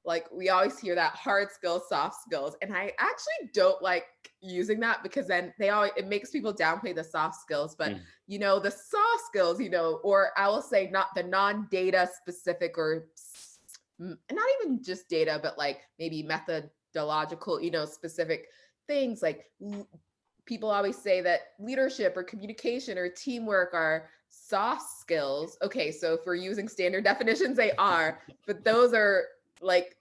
like we always hear that hard skills, soft skills. And I actually don't like using that because then it makes people downplay the soft skills. But, the soft skills, or I will say not the non-data specific or not even just data, but like maybe methodological, specific things like people always say that leadership or communication or teamwork are soft skills. Okay, so if we're using standard definitions, they are, but those are like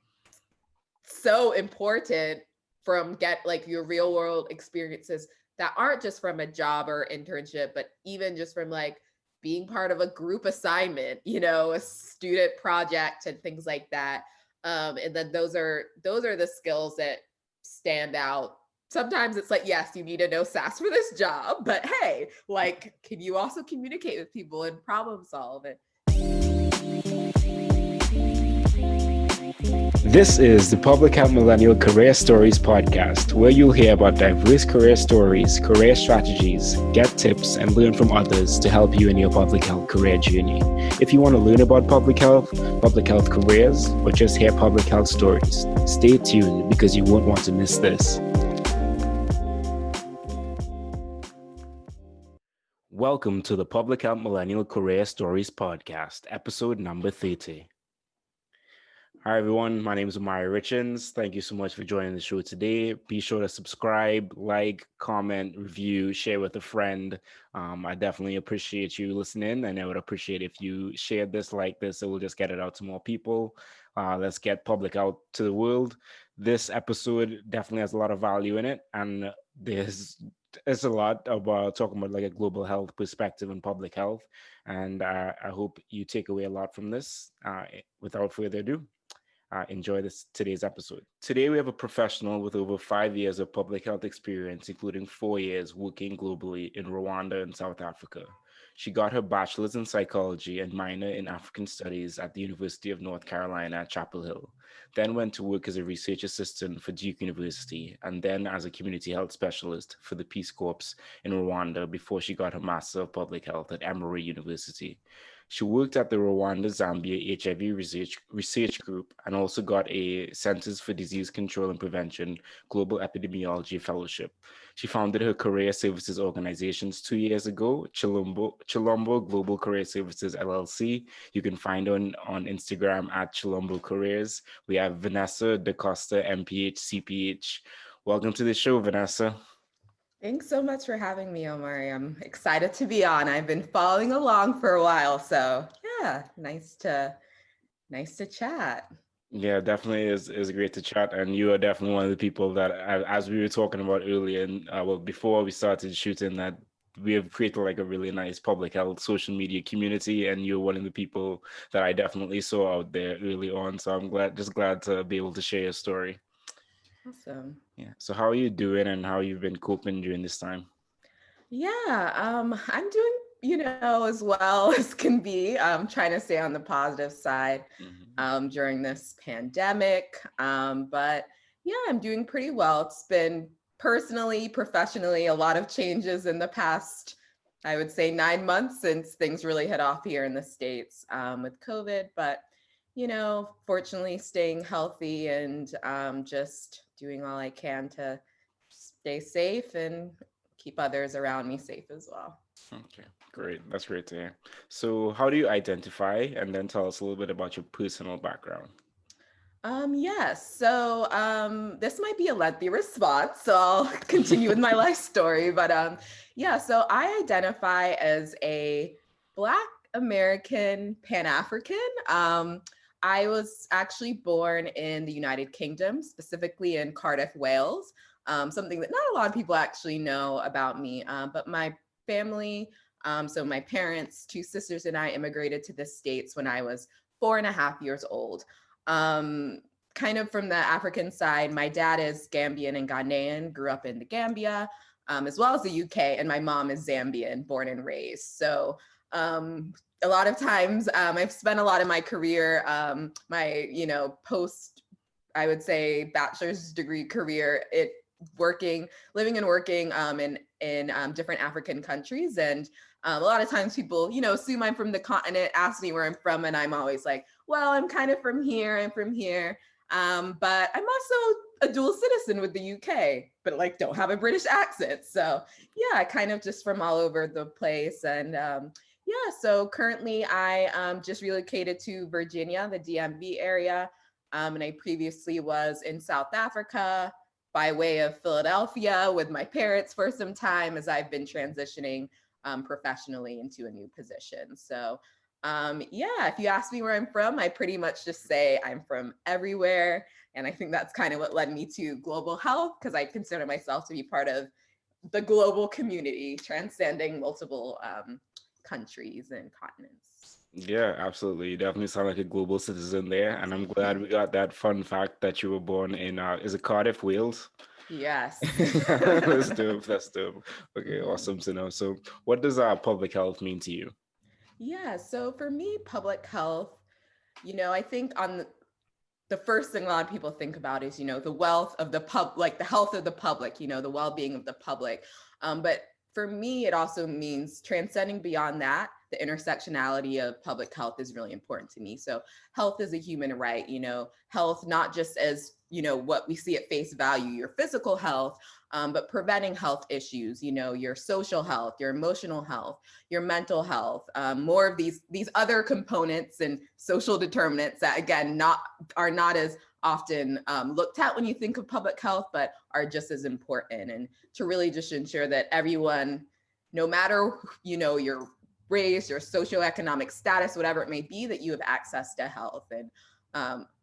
so important from like your real world experiences that aren't just from a job or internship, but even just from like being part of a group assignment, a student project and things like that. And then those are the skills that stand out. Sometimes it's like, yes, you need to know SAS for this job, but hey, like, can you also communicate with people and problem solve it? This is the Public Health Millennial Career Stories podcast, where you'll hear about diverse career stories, career strategies, get tips, and learn from others to help you in your public health career journey. If you want to learn about public health careers, or just hear public health stories, stay tuned because you won't want to miss this. Welcome to the Public Health Millennial Career Stories podcast, episode number 30. Hi, everyone. My name is Emory Richards. Thank you so much for joining the show today. Be sure to subscribe, like, comment, review, share with a friend. I definitely appreciate you listening, and I would appreciate if you shared this like this, so we'll just get it out to more people. Let's get public out to the world. This episode definitely has a lot of value in it, and there's a lot about talking about like a global health perspective and public health, and I hope you take away a lot from this. Without further ado, enjoy today's episode. Today, we have a professional with over 5 years of public health experience, including 4 years working globally in Rwanda and South Africa. She got her bachelor's in psychology and minor in African studies at the University of North Carolina at Chapel Hill, then went to work as a research assistant for Duke University, and then as a community health specialist for the Peace Corps in Rwanda before she got her Master of Public Health at Emory University. She worked at the Rwanda-Zambia HIV research group and also got a Centers for Disease Control and Prevention Global Epidemiology Fellowship. She founded her career services organizations 2 years ago, Chilombo Global Career Services, LLC. You can find her on Instagram at Chilombo Careers. We have Vanessa Da Costa, MPH, CPH. Welcome to the show, Vanessa. Thanks so much for having me, Omari. I'm excited to be on. I've been following along for a while, so yeah, nice to chat. Yeah, definitely is great to chat, and you are definitely one of the people that, as we were talking about earlier, and before we started shooting, that we have created like a really nice public health social media community, and you're one of the people that I definitely saw out there early on. So I'm glad to be able to share your story. Awesome. Yeah. So how are you doing, and how you've been coping during this time? Yeah, I'm doing, as well as can be. Trying to stay on the positive side during this pandemic. But yeah, I'm doing pretty well. It's been personally, professionally, a lot of changes in the past, I would say 9 months since things really hit off here in the States with COVID. But, fortunately staying healthy and just doing all I can to stay safe and keep others around me safe as well. Okay, great. That's great to hear. So how do you identify, and then tell us a little bit about your personal background? Yes. So this might be a lengthy response, so I'll continue with my life story. But yeah, so I identify as a Black American Pan-African. I was actually born in the United Kingdom, specifically in Cardiff, Wales. Something that not a lot of people actually know about me, but my family, so my parents, two sisters, and I immigrated to the States when I was 4.5 years old. Kind of from the African side, my dad is Gambian and Ghanaian, grew up in the Gambia, as well as the UK, and my mom is Zambian, born and raised. So a lot of times I've spent a lot of my career, my, post, I would say, bachelor's degree career, living and working in different African countries. And a lot of times people, assume I'm from the continent, ask me where I'm from, and I'm always like, well, I'm kind of from here and from here. But I'm also a dual citizen with the UK, but like don't have a British accent. So yeah, kind of just from all over the place. And yeah, so currently I just relocated to Virginia, the DMV area. And I previously was in South Africa by way of Philadelphia with my parents for some time as I've been transitioning professionally into a new position. So yeah, if you ask me where I'm from, I pretty much just say I'm from everywhere. And I think that's kind of what led me to global health, because I consider myself to be part of the global community, transcending multiple countries and continents. Yeah, absolutely. You definitely sound like a global citizen there. And I'm glad we got that fun fact that you were born in, is it Cardiff, Wales? Yes. That's dope. That's dope. Okay, Mhm. awesome to know. So, what does public health mean to you? Yeah, so for me, public health, I think on the first thing a lot of people think about is, the wealth of the like the health of the public, the well-being of the public. But for me, it also means transcending beyond that. The intersectionality of public health is really important to me. So health is a human right, health, not just as, what we see at face value, your physical health, but preventing health issues, your social health, your emotional health, your mental health, more of these other components and social determinants that, again, are not as often looked at when you think of public health, but are just as important. And to really just ensure that everyone, no matter, your race, your socioeconomic status, whatever it may be, that you have access to health. And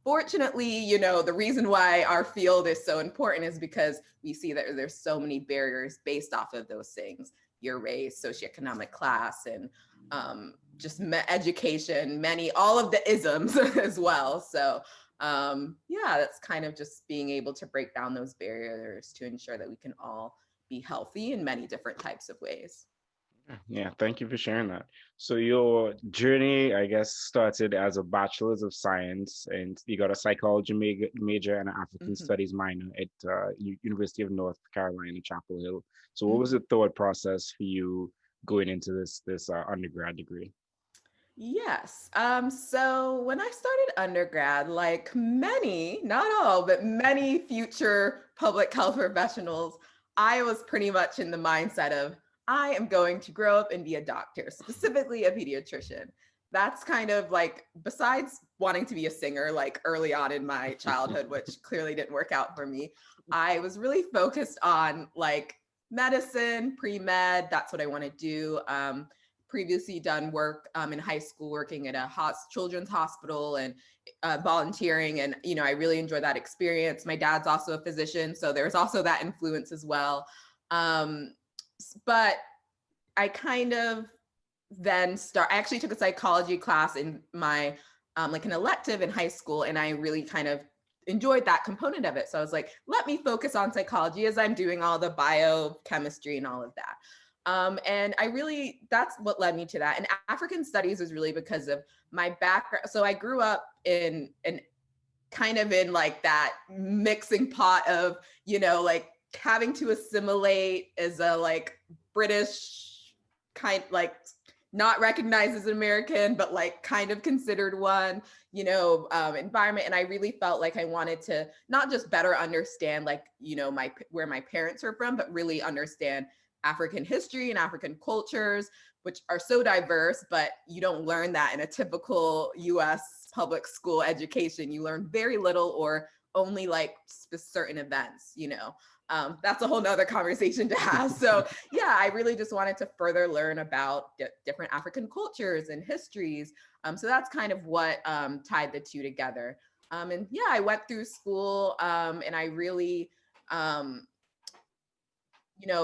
fortunately, the reason why our field is so important is because we see that there's so many barriers based off of those things: your race, socioeconomic class, and just education, all of the isms as well. So yeah, that's kind of just being able to break down those barriers to ensure that we can all be healthy in many different types of ways. Yeah, thank you for sharing that. So your journey, I guess, started as a bachelor's of science, and you got a psychology major and an African Mm-hmm. studies minor at University of North Carolina, Chapel Hill. So what was Mm-hmm. the thought process for you going into this undergrad degree? Yes. So when I started undergrad, like many, not all, but many future public health professionals, I was pretty much in the mindset of I am going to grow up and be a doctor, specifically a pediatrician. That's kind of like, besides wanting to be a singer, like early on in my childhood, which clearly didn't work out for me, I was really focused on like medicine, pre-med. That's what I want to do. Previously done work in high school, working at a children's hospital and volunteering. And, I really enjoyed that experience. My dad's also a physician, so there's also that influence as well. Um, but I kind of I actually took a psychology class in my, like an elective in high school. And I really kind of enjoyed that component of it. So I was like, let me focus on psychology as I'm doing all the biochemistry and all of that. And that's what led me to that. And African studies was really because of my background. So I grew up in kind of in like that mixing pot of, like having to assimilate as a like British kind, like not recognized as an American, but like kind of considered one, environment. And I really felt like I wanted to not just better understand, like, where my parents are from, but really understand African history and African cultures, which are so diverse, but you don't learn that in a typical US public school education. You learn very little or only like certain events. That's a whole nother conversation to have. So yeah, I really just wanted to further learn about different African cultures and histories. So that's kind of what tied the two together. And yeah, I went through school and I really,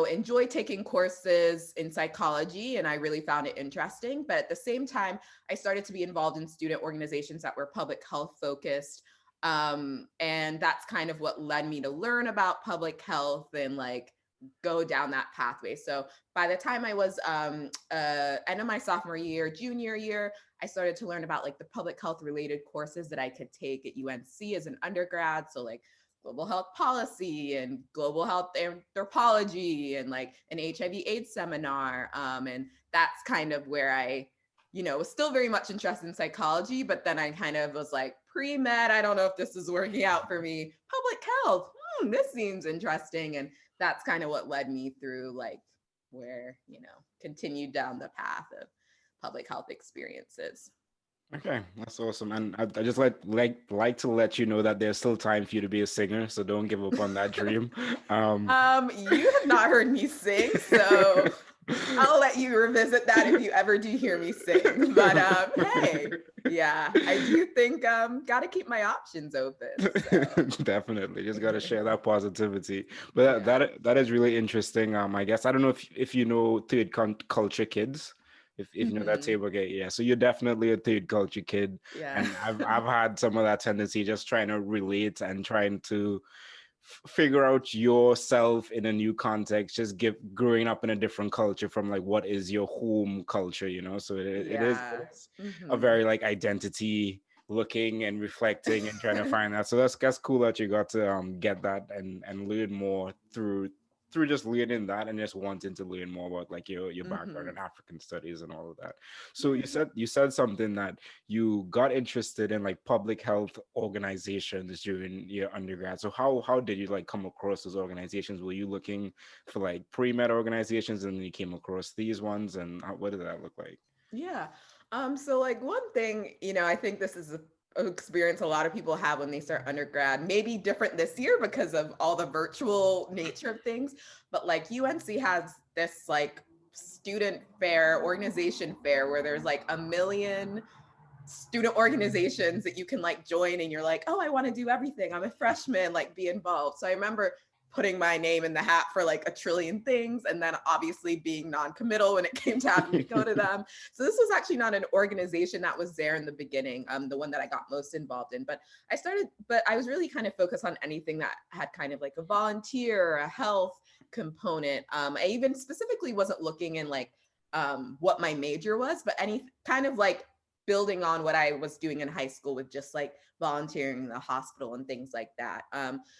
enjoy taking courses in psychology, and I really found it interesting. But at the same time, I started to be involved in student organizations that were public health focused. And that's kind of what led me to learn about public health and like go down that pathway. So by the time I was end of my sophomore year, junior year, I started to learn about like the public health related courses that I could take at UNC as an undergrad. So like global health policy and global health anthropology and like an HIV/AIDS seminar. And that's kind of where I was still very much interested in psychology, but then I kind of was like pre-med, I don't know if this is working out for me. Public health, this seems interesting. And that's kind of what led me through like where, continued down the path of public health experiences. Okay, that's awesome. And I just like to let you know that there's still time for you to be a singer, so don't give up on that dream. You have not heard me sing, so I'll let you revisit that if you ever do hear me sing. But hey, yeah, I do think got to keep my options open. So. Definitely, just got to share that positivity. But Yeah. that is really interesting. I guess I don't know if you know culture kids. If you know that table, okay, yeah. So you're definitely a third culture kid, Yeah. and I've had some of that tendency, just trying to relate and trying to figure out yourself in a new context, just growing up in a different culture from like what is your home culture, so it is Yeah. a very like identity looking and reflecting and trying to find that. So that's cool that you got to get that and learn more through just learning that and just wanting to learn more about like your background in African studies and all of that. So you said something that you got interested in like public health organizations during your undergrad. So how did you like come across those organizations? Were you looking for like pre-med organizations and then you came across these ones, and what did that look like? Yeah. So like one thing, I think this is a experience a lot of people have when they start undergrad, maybe different this year because of all the virtual nature of things, but like UNC has this like student fair, organization fair where there's like a million student organizations that you can like join and you're like, oh, I want to do everything. I'm a freshman, like be involved. So I remember putting my name in the hat for like a trillion things and then obviously being non-committal when it came to having to go to them. So this was actually not an organization that was there in the beginning, the one that I got most involved in. But I was really kind of focused on anything that had kind of like a volunteer or a health component. I even specifically wasn't looking in like what my major was, but any kind of like building on what I was doing in high school with just like volunteering in the hospital and things like that.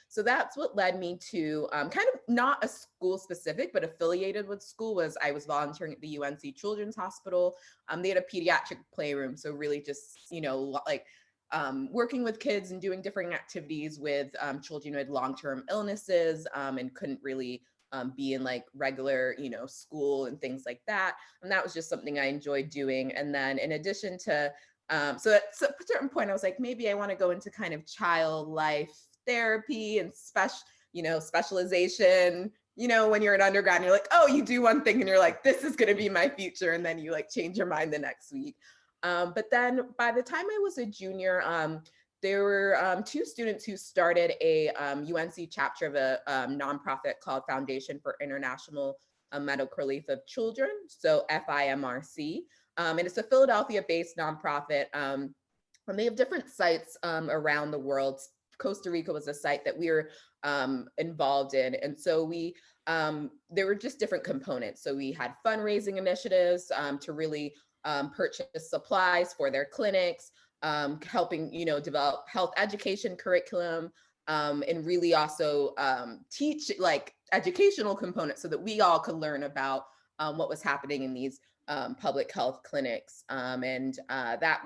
So that's what led me to kind of not a school specific, but affiliated with school was I was volunteering at the UNC Children's Hospital. They had a pediatric playroom. So really just, like working with kids and doing different activities with children who had long-term illnesses and couldn't really be in like regular, school and things like that. And that was just something I enjoyed doing. And then in addition to, so at a certain point, I was like, maybe I want to go into kind of child life therapy and specialization. When you're an undergrad and you're like, oh, you do one thing and you're like, this is going to be my future. And then you like change your mind the next week. But then by the time I was a junior, there were two students who started a UNC chapter of a nonprofit called Foundation for International Medical Relief of Children, so FIMRC. And it's a Philadelphia-based nonprofit. And they have different sites around the world. Costa Rica was a site that we were involved in. And so there were just different components. So we had fundraising initiatives to really purchase supplies for their clinics, helping, develop health education curriculum, and really also teach like educational components so that we all could learn about what was happening in these public health clinics. And that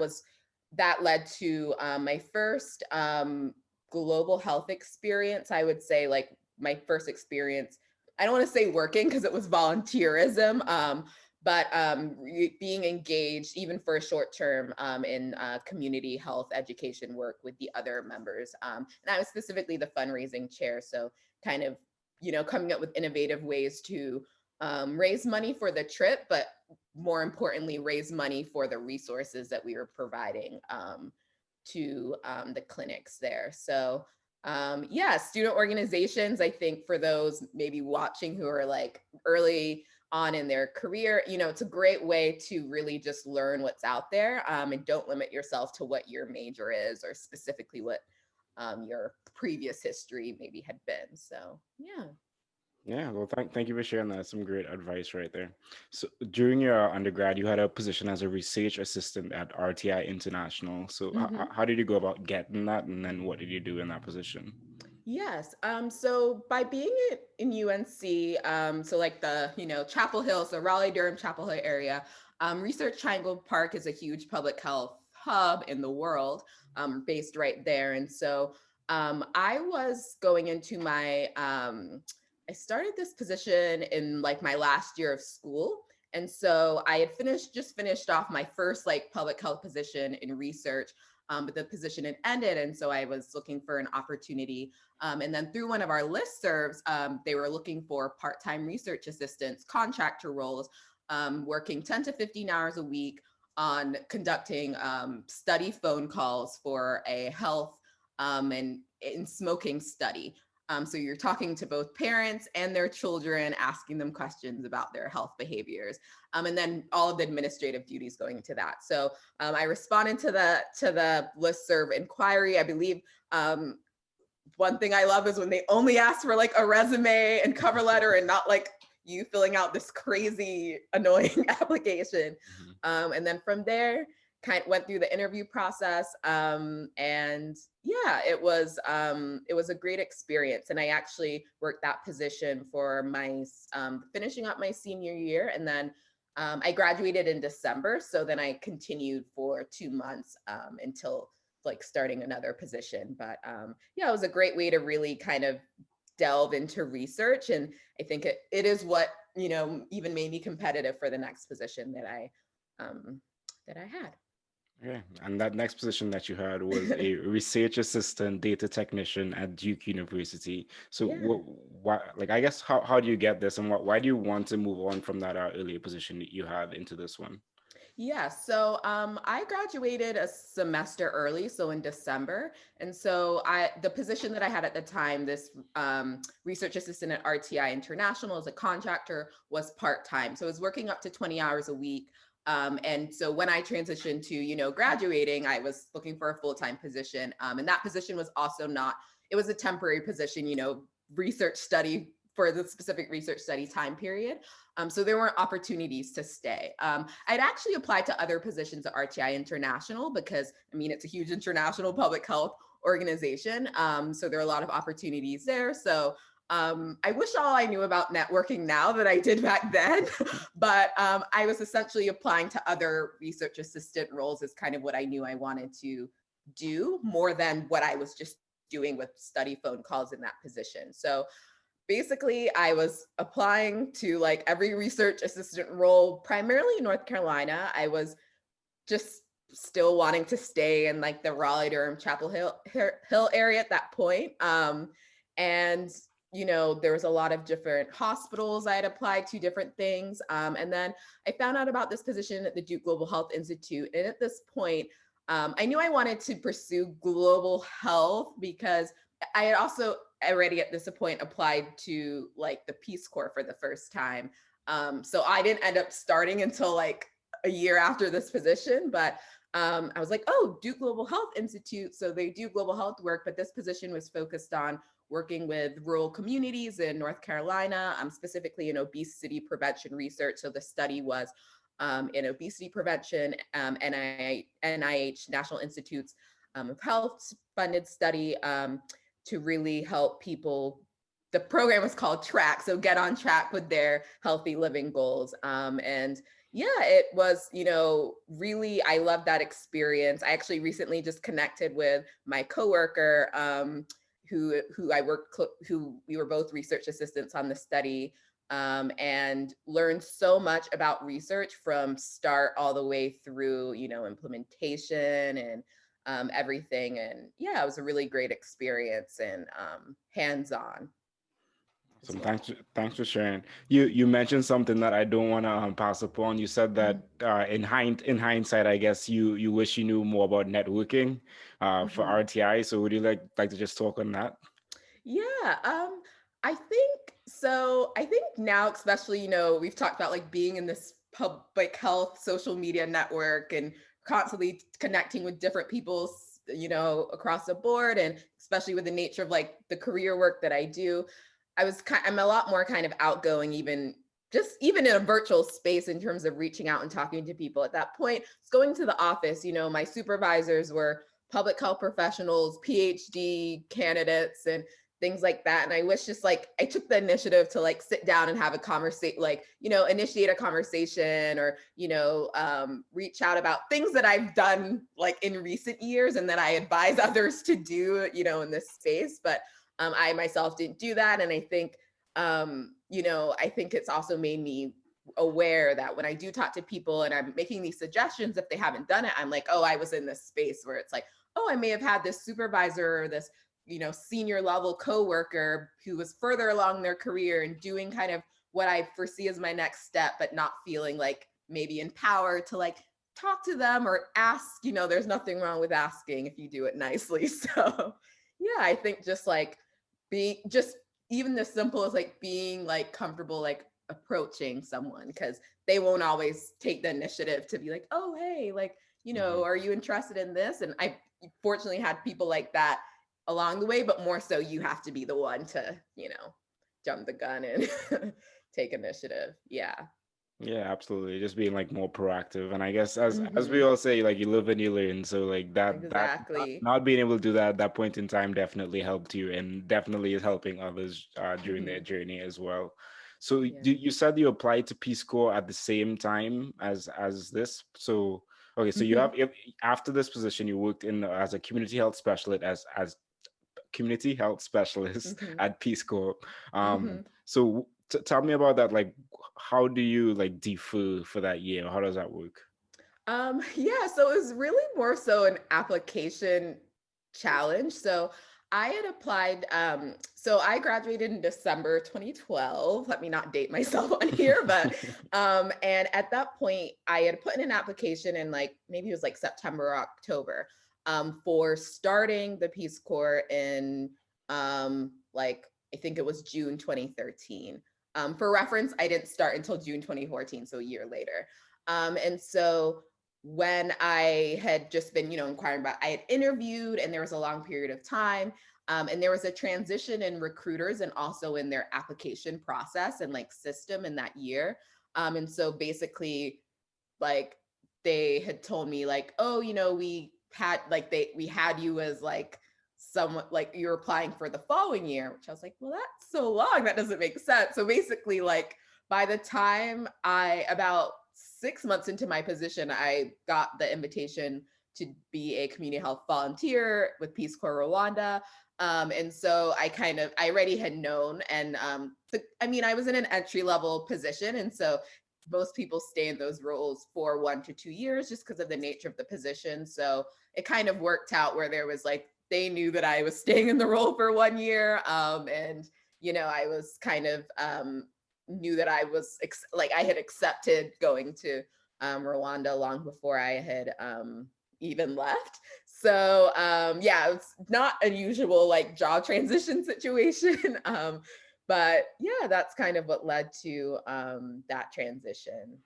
led to my first global health experience. I would say like my first experience, I don't want to say working because it was volunteerism, but being engaged even for a short term in community health education work with the other members. And I was specifically the fundraising chair. So kind of, coming up with innovative ways to raise money for the trip, but more importantly, raise money for the resources that we were providing to the clinics there. So student organizations, I think for those maybe watching who are like early on in their career, it's a great way to really just learn what's out there, and don't limit yourself to what your major is or specifically what your previous history maybe had been. So yeah. Yeah, well, thank you for sharing that. Some great advice right there. So during your undergrad, you had a position as a research assistant at RTI International. So Mm-hmm. how did you go about getting that, and then what did you do in that position? Yes. So by being in UNC, so like the, Chapel Hill, so Raleigh, Durham, Chapel Hill area, Research Triangle Park is a huge public health hub in the world. based right there. And so I was going into my, I started this position in like my last year of school. And so I had just finished off my first like public health position in research, but the position had ended. And so I was looking for an opportunity. And then through one of our listservs, they were looking for part-time research assistants, contractor roles, working 10 to 15 hours a week on conducting study phone calls for a health and smoking study. So you're talking to both parents and their children, asking them questions about their health behaviors, and then all of the administrative duties going into that. So I responded to the listserv inquiry. I believe one thing I love is when they only ask for like a resume and cover letter and not like you filling out this crazy annoying application. And then from there, kind of went through the interview process, and yeah, it was a great experience. And I actually worked that position for my finishing up my senior year, and then I graduated in December. So then I continued for 2 months until like starting another position. But yeah, it was a great way to really kind of delve into research, and I think it is what even made me competitive for the next position that I had. Okay. And that next position that you had was a research assistant data technician at Duke University. So Yeah. why, like, I guess, how do you get this, and why do you want to move on from that earlier position that you had into this one? Yeah, so I graduated a semester early, so in December. And so the position that I had at the time, this research assistant at RTI International as a contractor, was part-time. So I was working up to 20 hours a week. And so when I transitioned to, graduating, I was looking for a full-time position. And that position was also it was a temporary position, research study for the specific research study time period. So there weren't opportunities to stay. I'd actually applied to other positions at RTI International because, it's a huge international public health organization. So there are a lot of opportunities there. So I wish all I knew about networking now that I did back then, but I was essentially applying to other research assistant roles as kind of what I knew I wanted to do more than what I was just doing with study phone calls in that position. So basically, I was applying to like every research assistant role, primarily in North Carolina. I was just still wanting to stay in like the Raleigh-Durham, Chapel Hill area at that point. And there was a lot of different hospitals I had applied to, different things. And then I found out about this position at the Duke Global Health Institute. And at this point, I knew I wanted to pursue global health because I had also already at this point applied to like the Peace Corps for the first time. So I didn't end up starting until like a year after this position, but I was like, oh, Duke Global Health Institute. So they do global health work, but this position was focused on working with rural communities in North Carolina, specifically in obesity prevention research. So the study was in obesity prevention, NIH, National Institutes of Health funded study to really help people. The program was called TRACK, so get on track with their healthy living goals. And yeah, it was, really, I loved that experience. I actually recently just connected with my coworker, who we were both research assistants on the study, and learned so much about research from start all the way through, implementation and everything. And yeah, it was a really great experience and hands-on. So thanks for sharing. You mentioned something that I don't want to pass upon. You said that in hindsight, I guess you wish you knew more about networking for RTI. So would you like to just talk on that? Yeah, I think so. I think now, especially, we've talked about like being in this public health social media network and constantly connecting with different people, across the board, and especially with the nature of like the career work that I do. I'm a lot more kind of outgoing, even in a virtual space in terms of reaching out and talking to people. At that point, it's going to the office, my supervisors were public health professionals, PhD candidates, and things like that. And I wish just like I took the initiative to like sit down and have a conversation, like, initiate a conversation, or, reach out about things that I've done like in recent years and that I advise others to do, in this space. But I myself didn't do that. And I think, I think it's also made me aware that when I do talk to people and I'm making these suggestions, if they haven't done it, I'm like, oh, I was in this space where it's like, oh, I may have had this supervisor or this, senior level coworker who was further along their career and doing kind of what I foresee as my next step, but not feeling like maybe empowered to like talk to them or ask, there's nothing wrong with asking if you do it nicely. So yeah, I think just like being just even the simple as like being like comfortable, like approaching someone, because they won't always take the initiative to be like, oh, hey, like, are you interested in this? And I fortunately had people like that along the way, but more so you have to be the one to, jump the gun and take initiative. Yeah. Yeah, absolutely. Just being like more proactive. And I guess as we Mhm. all say, like you live and you learn. So like that Exactly. not being able to do that at that point in time definitely helped you and definitely is helping others during their Mhm. journey as well. So Yeah. you said you applied to Peace Corps at the same time as this. So okay, so you have Mhm. after this position you worked in as a community health specialist as community health specialist Mhm. at Peace Corps. Mhm. So tell me about that. Like, how do you like defer for that year? How does that work? Yeah, so it was really more so an application challenge. So I had applied, so I graduated in December 2012. Let me not date myself on here, but and at that point I had put in an application in like maybe it was like September or October for starting the Peace Corps in like I think it was June 2013. For reference, I didn't start until June 2014, so a year later. And so when I had just been, inquiring about, I had interviewed and there was a long period of time. And there was a transition in recruiters and also in their application process and like system in that year. And so basically, like they had told me like, oh, we had you as like someone like you're applying for the following year, which I was like, well, that's so long. That doesn't make sense. So basically, like by the time about 6 months into my position, I got the invitation to be a community health volunteer with Peace Corps Rwanda. And so I already had known, and I was in an entry level position, and so most people stay in those roles for 1 to 2 years just because of the nature of the position. So it kind of worked out where there was like they knew that I was staying in the role for 1 year, and I was kind of knew that I was like I had accepted going to Rwanda long before I had even left. So yeah, it's not unusual like job transition situation. But yeah, that's kind of what led to that transition.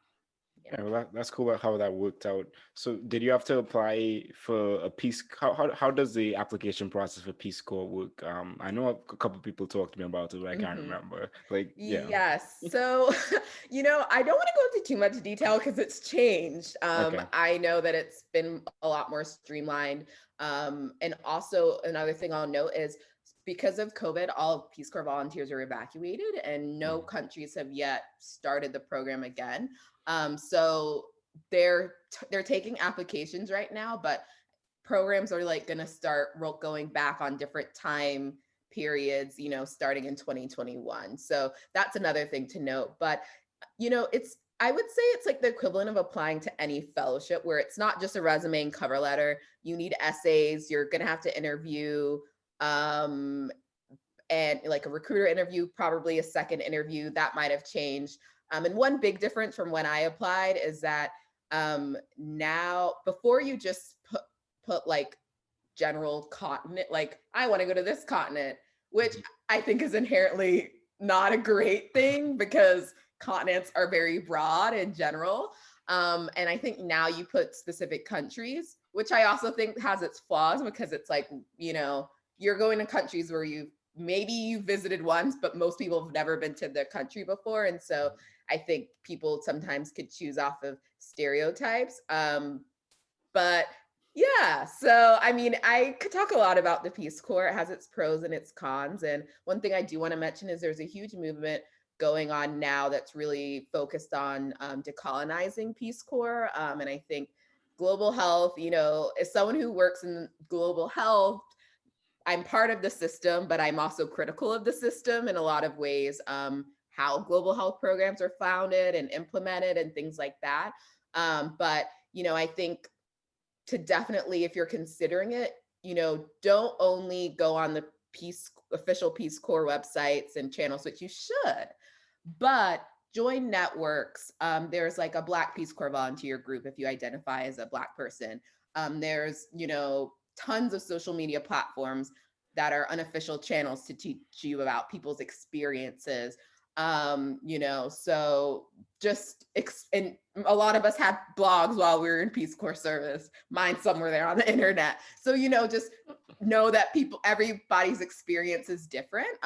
Yeah. Yeah, well, that's cool about how that worked out. So, did you have to apply for a Peace? How does the application process for Peace Corps work? I know a couple people talked to me about it, but I can't Hmm. remember. Like, yeah. Yes. So, I don't want to go into too much detail because it's changed. Okay. I know that it's been a lot more streamlined. And also, another thing I'll note is because of COVID, all Peace Corps volunteers are evacuated, and no Mhm. countries have yet started the program again. So they're taking applications right now, but programs are like going to start going back on different time periods, starting in 2021. So that's another thing to note. But, I would say it's like the equivalent of applying to any fellowship where it's not just a resume and cover letter. You need essays. You're going to have to interview, um, and like a recruiter interview, probably a second interview that might have changed. And one big difference from when I applied is that now before you just put like general continent, like I want to go to this continent, which Mhm. I think is inherently not a great thing because continents are very broad in general. And I think now you put specific countries, which I also think has its flaws because it's like, you're going to countries where you visited once, but most people have never been to the country before. And so I think people sometimes could choose off of stereotypes. But Yeah. So, I mean, I could talk a lot about the Peace Corps. It has its pros and its cons. And one thing I do want to mention is there's a huge movement going on now that's really focused on decolonizing Peace Corps. And I think global health, as someone who works in global health, I'm part of the system, but I'm also critical of the system in a lot of ways. How global health programs are founded and implemented and things like that. But I think to definitely, if you're considering it, don't only go on the official Peace Corps websites and channels, which you should, but join networks. There's like a Black Peace Corps volunteer group if you identify as a Black person. There's, tons of social media platforms that are unofficial channels to teach you about people's experiences. So and a lot of us had blogs while we were in Peace Corps service, mine somewhere there on the internet. So, just know that everybody's experience is different.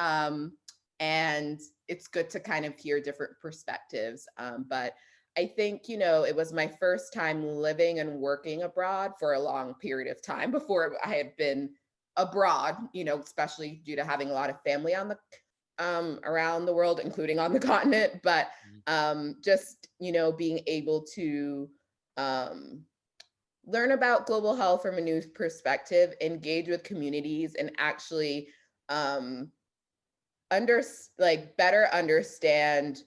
And it's good to kind of hear different perspectives. But I think, it was my first time living and working abroad for a long period of time before I had been abroad, especially due to having a lot of family on the around the world, including on the continent. But just, being able to learn about global health from a new perspective, engage with communities, and actually better understand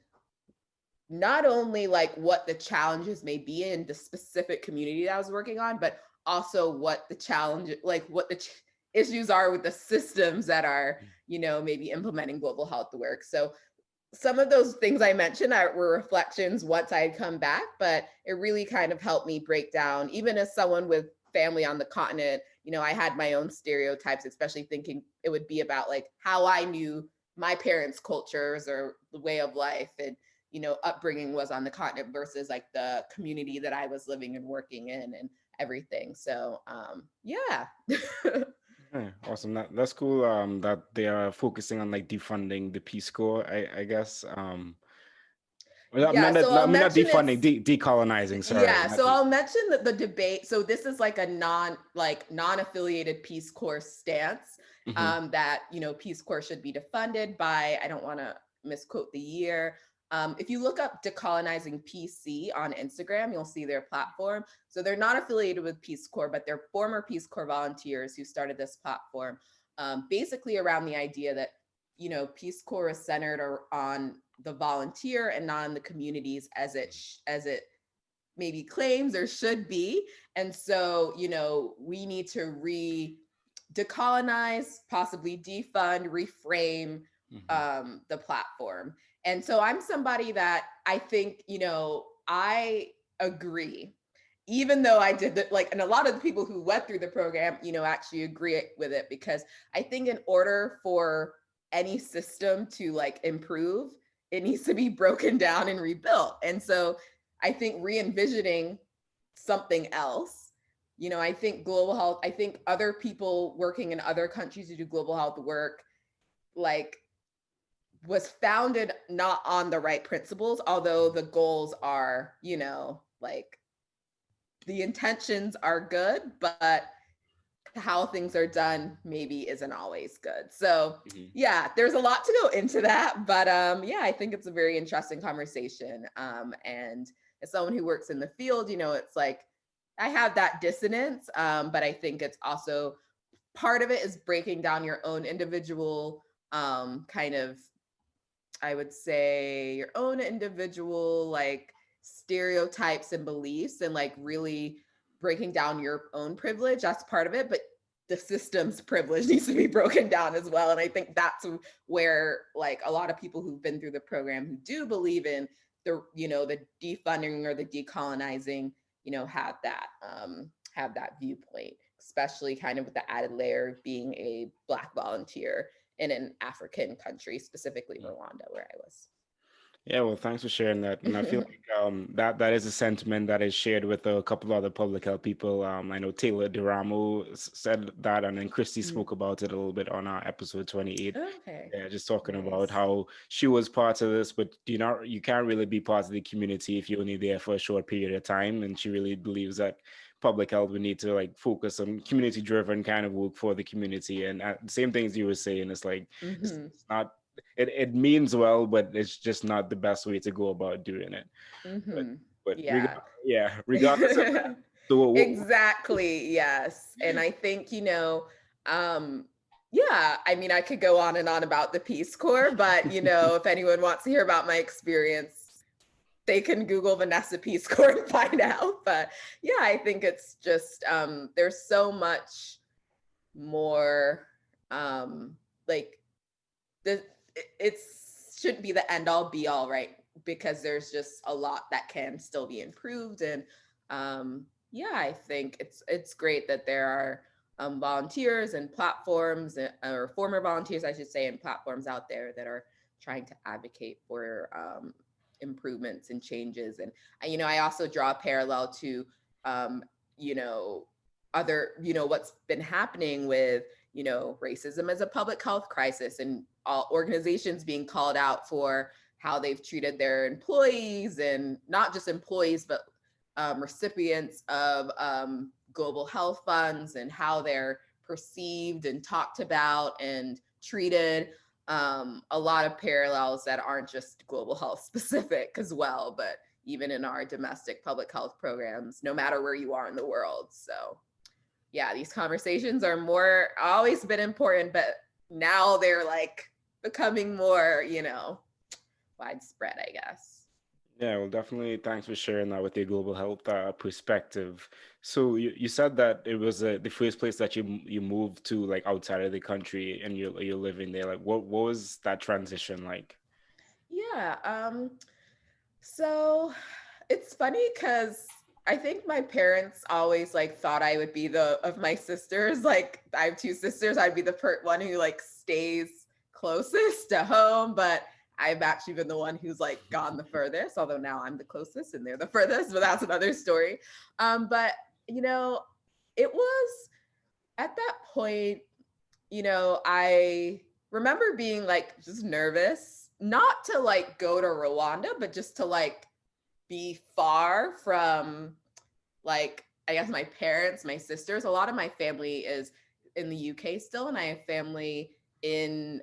not only like what the challenges may be in the specific community that I was working on, but also what the challenge, like what the issues are with the systems that are, maybe implementing global health work. So some of those things I mentioned were reflections once I had come back, but it really kind of helped me break down, even as someone with family on the continent, I had my own stereotypes, especially thinking it would be about like how I knew my parents' cultures or the way of life and, upbringing was on the continent versus like the community that I was living and working in and everything. So, yeah. Yeah, awesome. That's cool. That they are focusing on like defunding the Peace Corps. I guess. Well, Yeah, so I I'll mean not mention defunding, it's decolonizing. Sorry, yeah, not so I'll mention that the debate. So this is like a non-affiliated Peace Corps stance Mhm. that Peace Corps should be defunded by. I don't want to misquote the year. If you look up decolonizing PC on Instagram, you'll see their platform. So they're not affiliated with Peace Corps, but they're former Peace Corps volunteers who started this platform, basically around the idea that Peace Corps is centered on the volunteer and not on the communities as it maybe claims or should be. And so, we need to decolonize, possibly defund, reframe Mhm. the platform. And so I'm somebody that I think, I agree. Even though I did that, like, and a lot of the people who went through the program, actually agree with it, because I think in order for any system to like improve, it needs to be broken down and rebuilt. And so I think re-envisioning something else, I think global health, I think other people working in other countries who do global health work, like, was founded not on the right principles, although the goals are, like the intentions are good, but how things are done maybe isn't always good. So Mhm. yeah, there's a lot to go into that, but yeah, I think it's a very interesting conversation. And as someone who works in the field, it's like I have that dissonance, but I think it's also part of it is breaking down your own individual kind of, I would say, your own individual like stereotypes and beliefs, and like really breaking down your own privilege. That's part of it, but the system's privilege needs to be broken down as well. And I think that's where like a lot of people who've been through the program who do believe in the defunding or the decolonizing, have that viewpoint, especially kind of with the added layer of being a Black volunteer in an African country, specifically Rwanda, where I was. Yeah, well, thanks for sharing that. And I feel like that is a sentiment that is shared with a couple of other public health people. I know Taylor Duramo said that, and then Christy spoke about it a little bit on our episode 28. Okay, Yeah, just talking about nice. how she was part of this, but you can't really be part of the community if you're only there for a short period of time. And she really believes that public health, we need to like focus on community driven kind of work for the community. And the same things you were saying, it's like Mm-hmm. it's not it means well, but it's just not the best way to go about doing it. but Mm-hmm. but Yeah. yeah, regardless of that, so Exactly. Yes. And I think, um, yeah, I mean, I could go on and on about the Peace Corps, but, if anyone wants to hear about my experience, they can Google Vanessa Peace Corps and find out. But yeah, I think it's just, there's so much more, like, the, it's shouldn't be the end all be all, right? Because there's just a lot that can still be improved. And yeah, I think it's great that there are volunteers and platforms, or former volunteers, I should say, and platforms out there that are trying to advocate for improvements and changes. And I also draw a parallel to you know other what's been happening with racism as a public health crisis, and all organizations being called out for how they've treated their employees, and not just employees, but recipients of global health funds, and how they're perceived and talked about and treated. A lot of parallels that aren't just global health specific as well, but even in our domestic public health programs, no matter where you are in the world. So yeah, these conversations are more always been important, but now they're like becoming more, widespread, I guess. Yeah, well, definitely. Thanks for sharing that with your global health perspective. So you said that it was the first place that you moved to, like outside of the country, and you're living there. Like, what was that transition like? Yeah. So it's funny because I think my parents always like thought I would be the of my sisters. Like I have two sisters, I'd be the one who like stays closest to home, but I've actually been the one who's like gone the furthest, although now I'm the closest and they're the furthest, but that's another story. But you know, it was at that point, I remember being like just nervous, not to like go to Rwanda, but just to like be far from, like, I guess my parents, my sisters. A lot of my family is in the UK still, and I have family in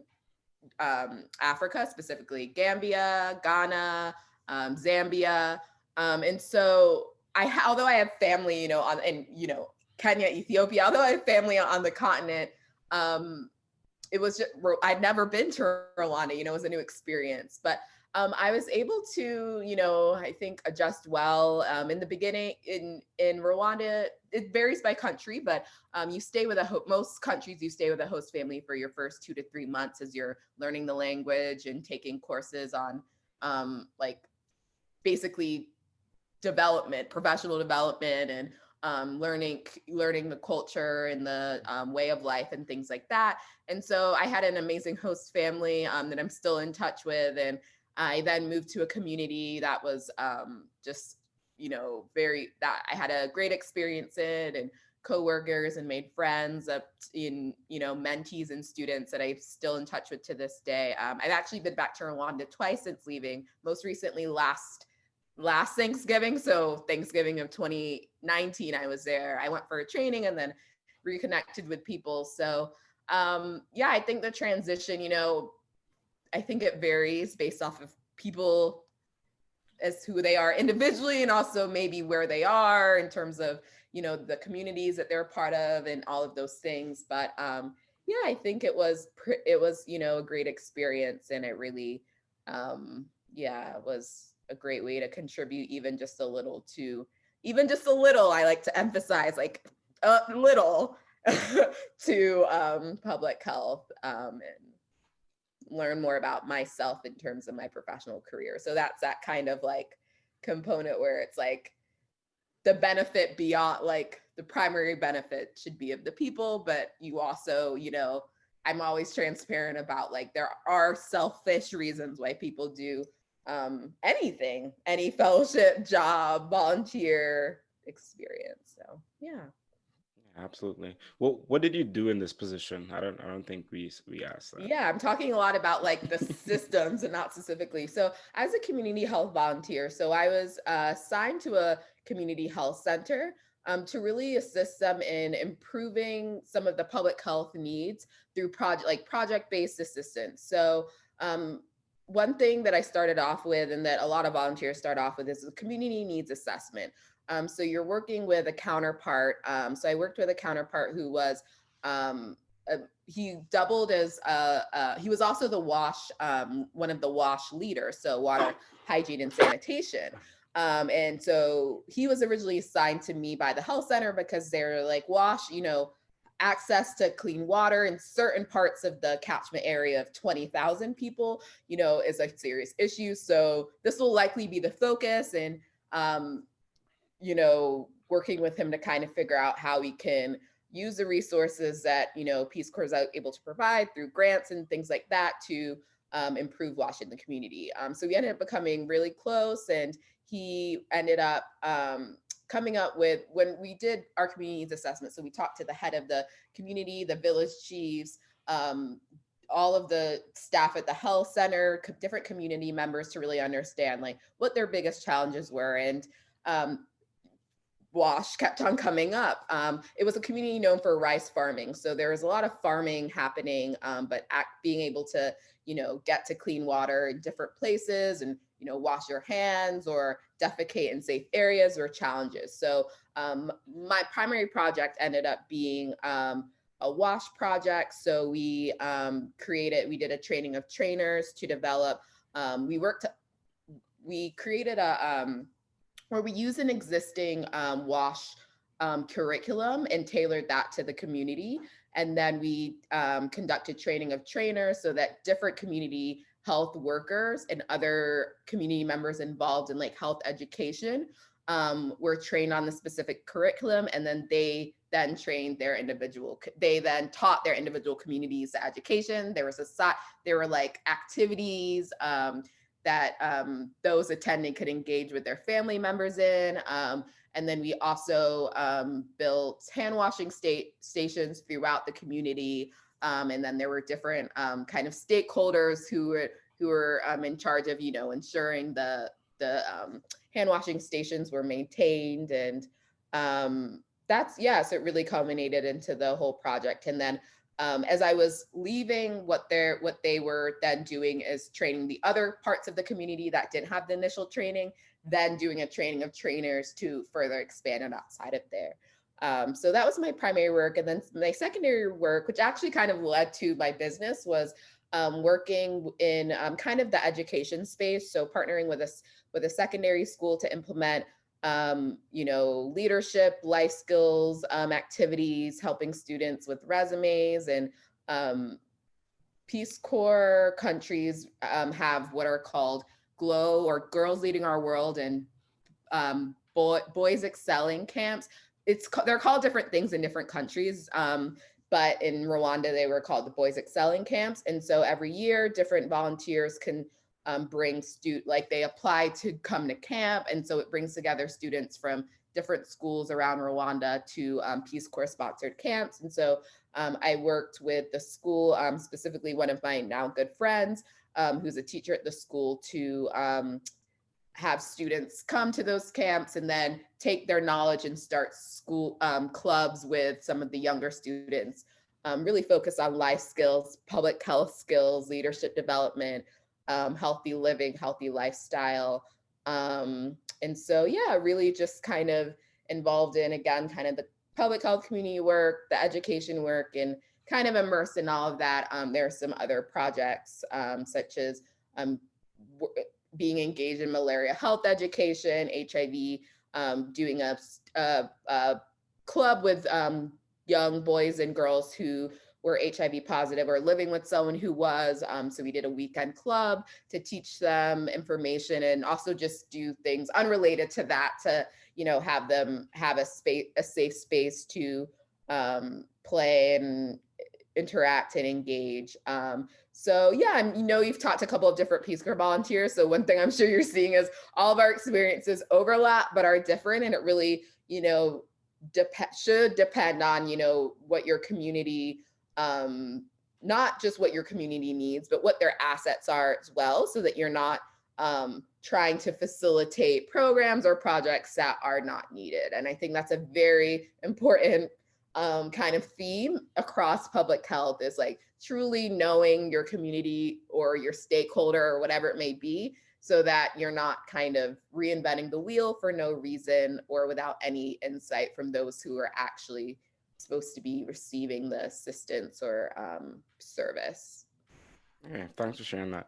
Africa, specifically Gambia, Ghana, Zambia, and so although I have family, Kenya, Ethiopia, although I have family on the continent, it was just, I'd never been to Rwanda, it was a new experience, but I was able to, I think adjust well. In the beginning, in Rwanda, it varies by country, but you stay with most countries, you stay with a host family for your first 2 to 3 months as you're learning the language and taking courses on like basically professional development, and learning the culture and the way of life and things like that. And so I had an amazing host family that I'm still in touch with, and I then moved to a community that was just, that I had a great experience in, and coworkers, and made friends in, mentees and students that I'm still in touch with to this day. I've actually been back to Rwanda twice since leaving, most recently last Thanksgiving. So Thanksgiving of 2019, I was there. I went for a training and then reconnected with people. So yeah, I think the transition, I think it varies based off of people as who they are individually, and also maybe where they are in terms of, the communities that they're a part of and all of those things. But yeah, I think it was, a great experience, and it really, yeah, it was a great way to contribute even just a little, I like to emphasize, like a little to public health, and learn more about myself in terms of my professional career. So that's that kind of like component where it's like the benefit beyond, like the primary benefit should be of the people, but you also, I'm always transparent about, like, there are selfish reasons why people do anything, any fellowship, job, volunteer experience. So yeah. Absolutely. Well, what did you do in this position? I don't think we asked that. Yeah, I'm talking a lot about like the systems and not specifically. So, as a community health volunteer, so I was assigned to a community health center. to really assist them in improving some of the public health needs through project-based assistance. So one thing that I started off with, and that a lot of volunteers start off with, is a community needs assessment. So you're working with a counterpart. So I worked with a counterpart who was he doubled as he was also the WASH, one of the WASH leaders, so water, hygiene, and sanitation. And so he was originally assigned to me by the health center because they're like, WASH, access to clean water in certain parts of the catchment area of 20,000 people, is a serious issue. So this will likely be the focus, and working with him to kind of figure out how we can use the resources that, Peace Corps is able to provide through grants and things like that to improve WASH in the community. So we ended up becoming really close, and he ended up coming up with, when we did our community needs assessment, so we talked to the head of the community, the village chiefs, all of the staff at the health center, different community members, to really understand like what their biggest challenges were. And WASH kept on coming up. It was a community known for rice farming. So there was a lot of farming happening, but being able to, get to clean water in different places and, wash your hands or defecate in safe areas were challenges. So my primary project ended up being a WASH project. So we did a training of trainers to develop, we created where we use an existing WASH curriculum and tailored that to the community. And then we conducted training of trainers so that different community health workers and other community members involved in like health education were trained on the specific curriculum, and then they then trained they then taught their individual communities the education. There were like activities that those attending could engage with their family members in. And then we also built hand washing stations throughout the community. And then there were different kind of stakeholders who were in charge of, ensuring the hand washing stations were maintained. And so it really culminated into the whole project. And then as I was leaving, what they were then doing is training the other parts of the community that didn't have the initial training, then doing a training of trainers to further expand it outside of there. So that was my primary work. And then my secondary work, which actually kind of led to my business, was working in kind of the education space. So partnering with a secondary school to implement leadership, life skills, activities, helping students with resumes. And Peace Corps countries have what are called GLOW, or Girls Leading Our World, and Boys Excelling camps. They're called different things in different countries. But in Rwanda, they were called the Boys Excelling camps. And so every year, different volunteers can they apply to come to camp. And so it brings together students from different schools around Rwanda to Peace Corps sponsored camps. And so I worked with the school, specifically one of my now good friends, who's a teacher at the school, to have students come to those camps and then take their knowledge and start school clubs with some of the younger students, really focus on life skills, public health skills, leadership development, healthy living, healthy lifestyle. And so, really just kind of involved in, again, kind of the public health community work, the education work, and kind of immersed in all of that. There are some other projects such as being engaged in malaria health education, HIV, doing a club with young boys and girls who were HIV positive or living with someone who was. So we did a weekend club to teach them information, and also just do things unrelated to that to, have them have a safe space to play and interact and engage. You've talked to a couple of different Peace Corps volunteers. So one thing I'm sure you're seeing is all of our experiences overlap, but are different. And it really, should depend on, what your community, not just what your community needs, but what their assets are as well, so that you're not trying to facilitate programs or projects that are not needed. And I think that's a very important kind of theme across public health, is like truly knowing your community or your stakeholder or whatever it may be, so that you're not kind of reinventing the wheel for no reason or without any insight from those who are actually supposed to be receiving the assistance or service. Yeah, thanks for sharing that.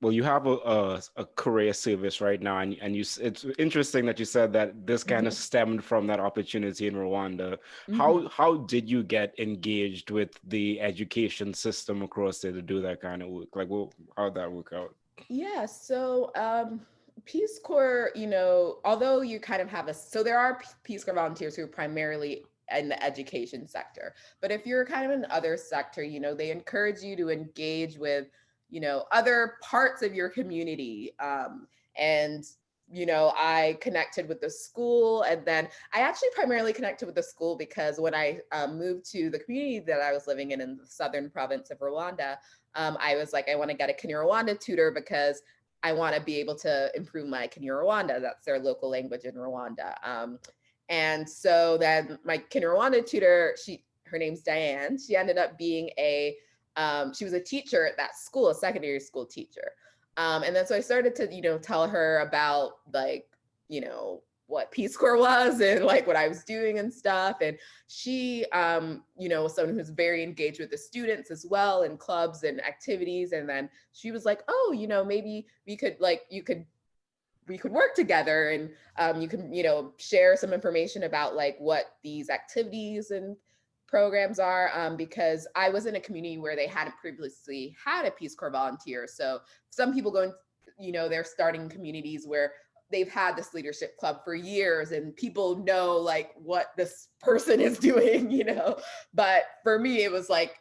Well, you have a career service right now, and it's interesting that you said that this kind of Mm-hmm. stemmed from that opportunity in Rwanda. Mm-hmm. How did you get engaged with the education system across there to do that kind of work? Like, well, how'd that work out? Yeah, so Peace Corps, although you kind of have so there are Peace Corps volunteers who are primarily in the education sector. But if you're kind of in other sector, they encourage you to engage with, other parts of your community. And I connected with the school, and then I actually primarily connected with the school because when I moved to the community that I was living in the southern province of Rwanda, I was like, I want to get a Kinyarwanda tutor because I want to be able to improve my Kinyarwanda. That's their local language in Rwanda. And so then my Kinyarwanda tutor, her name's Diane. She ended up being she was a teacher at that school, a secondary school teacher. And then so I started to, tell her about like, what Peace Corps was and like what I was doing and stuff. And she, was someone who's very engaged with the students as well in clubs and activities. And then she was like, oh, maybe we could we could work together, and you can, share some information about like what these activities and programs are, because I was in a community where they hadn't previously had a Peace Corps volunteer. So some people they're starting communities where they've had this leadership club for years and people know like what this person is doing, but for me, it was like,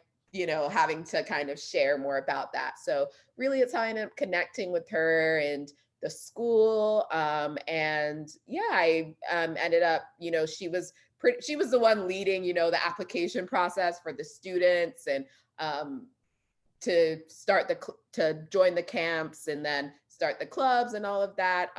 having to kind of share more about that. So really it's how I ended up connecting with her and the school. And yeah, I ended up, she was the one leading, the application process for the students, and to join the camps and then start the clubs and all of that.